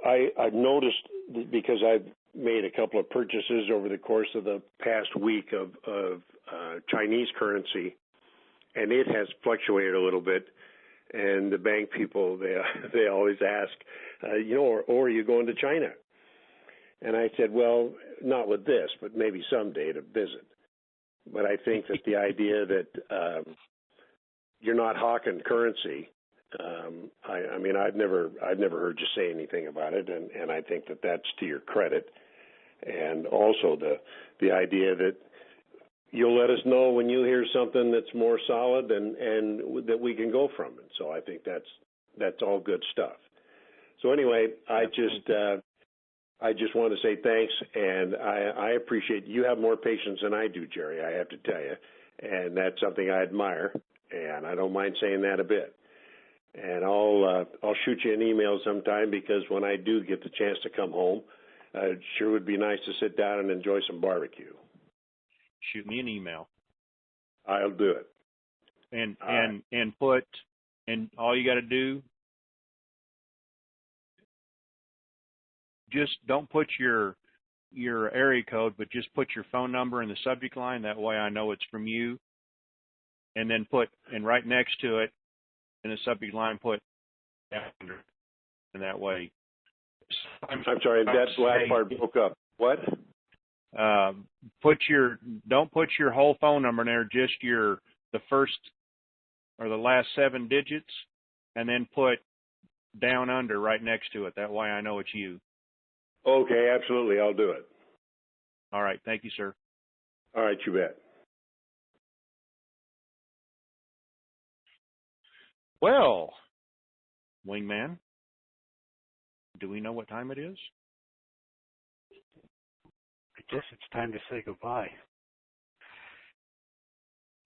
I've noticed, because I've made a couple of purchases over the course of the past week of Chinese currency, and it has fluctuated a little bit. And the bank people, they always ask, or are you going to China? And I said, well, not with this, but maybe someday to visit. But I think that the idea that you're not hawking currency, I mean, I've never heard you say anything about it, and I think that that's to your credit. And also the idea that you'll let us know when you hear something that's more solid and that we can go from it. So I think that's all good stuff. So anyway, I just want to say thanks, and I appreciate you have more patience than I do, Jerry, I have to tell you, and that's something I admire, and I don't mind saying that a bit. And I'll shoot you an email sometime, because when I do get the chance to come home, it sure would be nice to sit down and enjoy some barbecue.
Shoot me an email.
I'll do it.
And all you got to do, just don't put your area code, but just put your phone number in the subject line. That way I know it's from you. And then right next to it in the subject line, put calendar. And that way.
I'm sorry, that last part broke up. What?
Don't put your whole phone number in there, just the first or the last 7 digits, and then put down under right next to it. That way I know it's you.
Okay, absolutely. I'll do it.
All right. Thank you, sir.
All right, you bet.
Well, Wingman, do we know what time it is?
I guess it's time to say goodbye.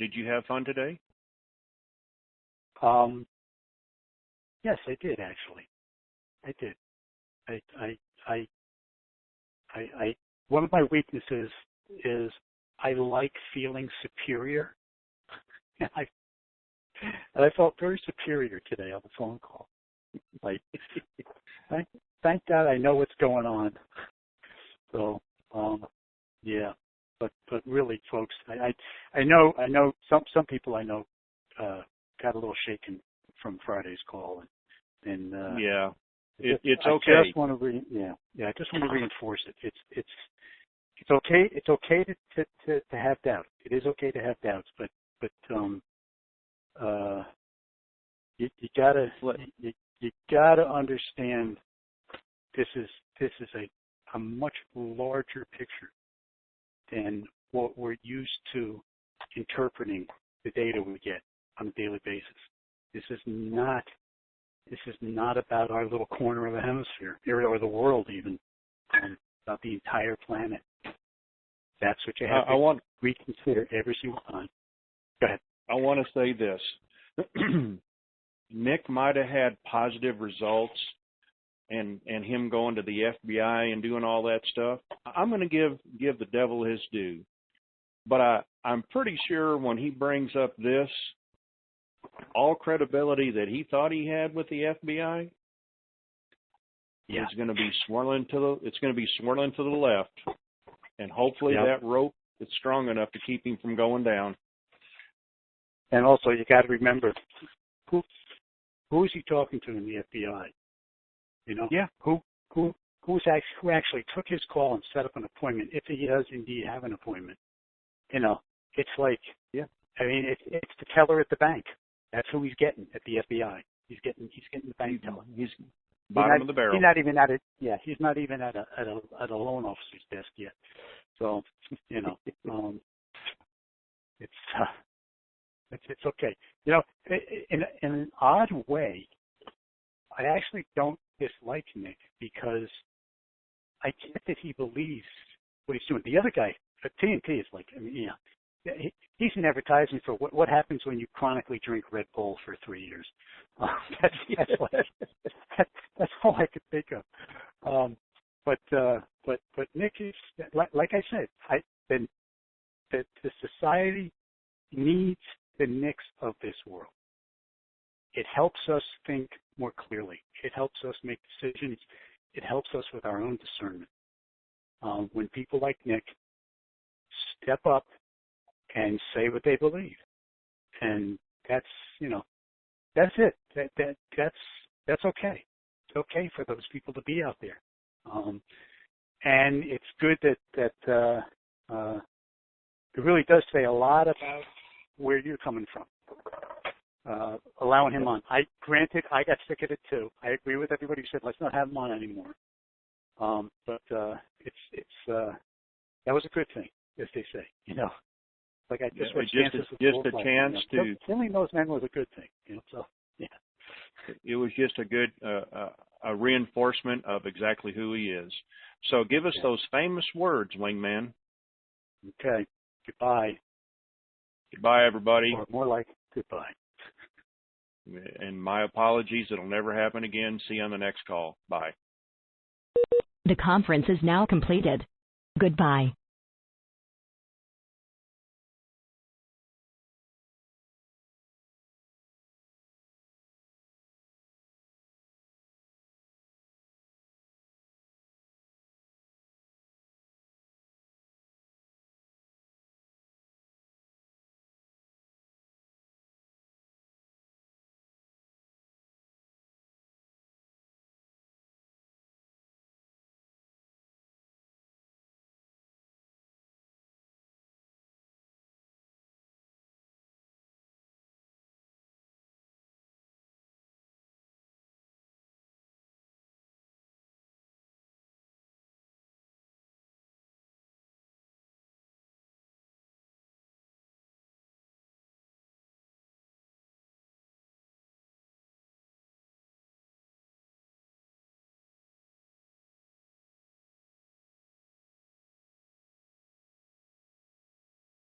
Did you have fun today?
Yes, I did actually. I did. I one of my weaknesses is I like feeling superior. And I felt very superior today on the phone call. Like, thank God I know what's going on. So, yeah. But really, folks, I know some people I know got a little shaken from Friday's call, and
yeah, it's okay. I just want to I just want to reinforce it. It's okay. It's okay to have doubts. It is okay to have doubts, but you gotta understand this is a much larger picture than what we're used to interpreting the data we get on a daily basis. This is not about our little corner of the hemisphere, or the world even, about the entire planet. That's what you have to reconsider every single time. Go ahead. I want to say this. Nick might have had positive results and him going to the FBI and doing all that stuff. I'm going to give the devil his due. But I'm pretty sure when he brings up this, all credibility that he thought he had with the FBI is going to be swirling to the left. And hopefully that rope is strong enough to keep him from going down.
And also, you got to remember, who is he talking to in the FBI? You know, who actually took his call and set up an appointment, if he does indeed have an appointment. You know, it's like, I mean, it's the teller at the bank. That's who he's getting at the FBI. He's getting the bank teller. He's
bottom of the barrel.
He's not even at it. Yeah, he's not even at a loan officer's desk yet. So, you know, it's okay. You know, in an odd way, I actually don't dislike Nick, because I get that he believes what he's doing. The other guy, TNT, is like, I mean, he's an advertisement for what happens when you chronically drink Red Bull for 3 years. That's all I could think of. But Nick is, like I said, the society needs the Nicks of this world. It helps us think more clearly. It helps us make decisions. It helps us with our own discernment. When people like Nick step up and say what they believe, And that's, that's it. That's okay. It's okay for those people to be out there. And it's good that it really does say a lot about where you're coming from. Allowing him on. Granted, I got sick of it too. I agree with everybody who said let's not have him on anymore. But that was a good thing, as they say. Like I just
just a chance to
killing those men was a good thing. So yeah,
it was just a good a reinforcement of exactly who he is. So give us those famous words, Wingman.
Okay. Goodbye.
Goodbye, everybody.
Or more like goodbye.
And my apologies. It'll never happen again. See you on the next call. Bye.
The conference is now completed. Goodbye.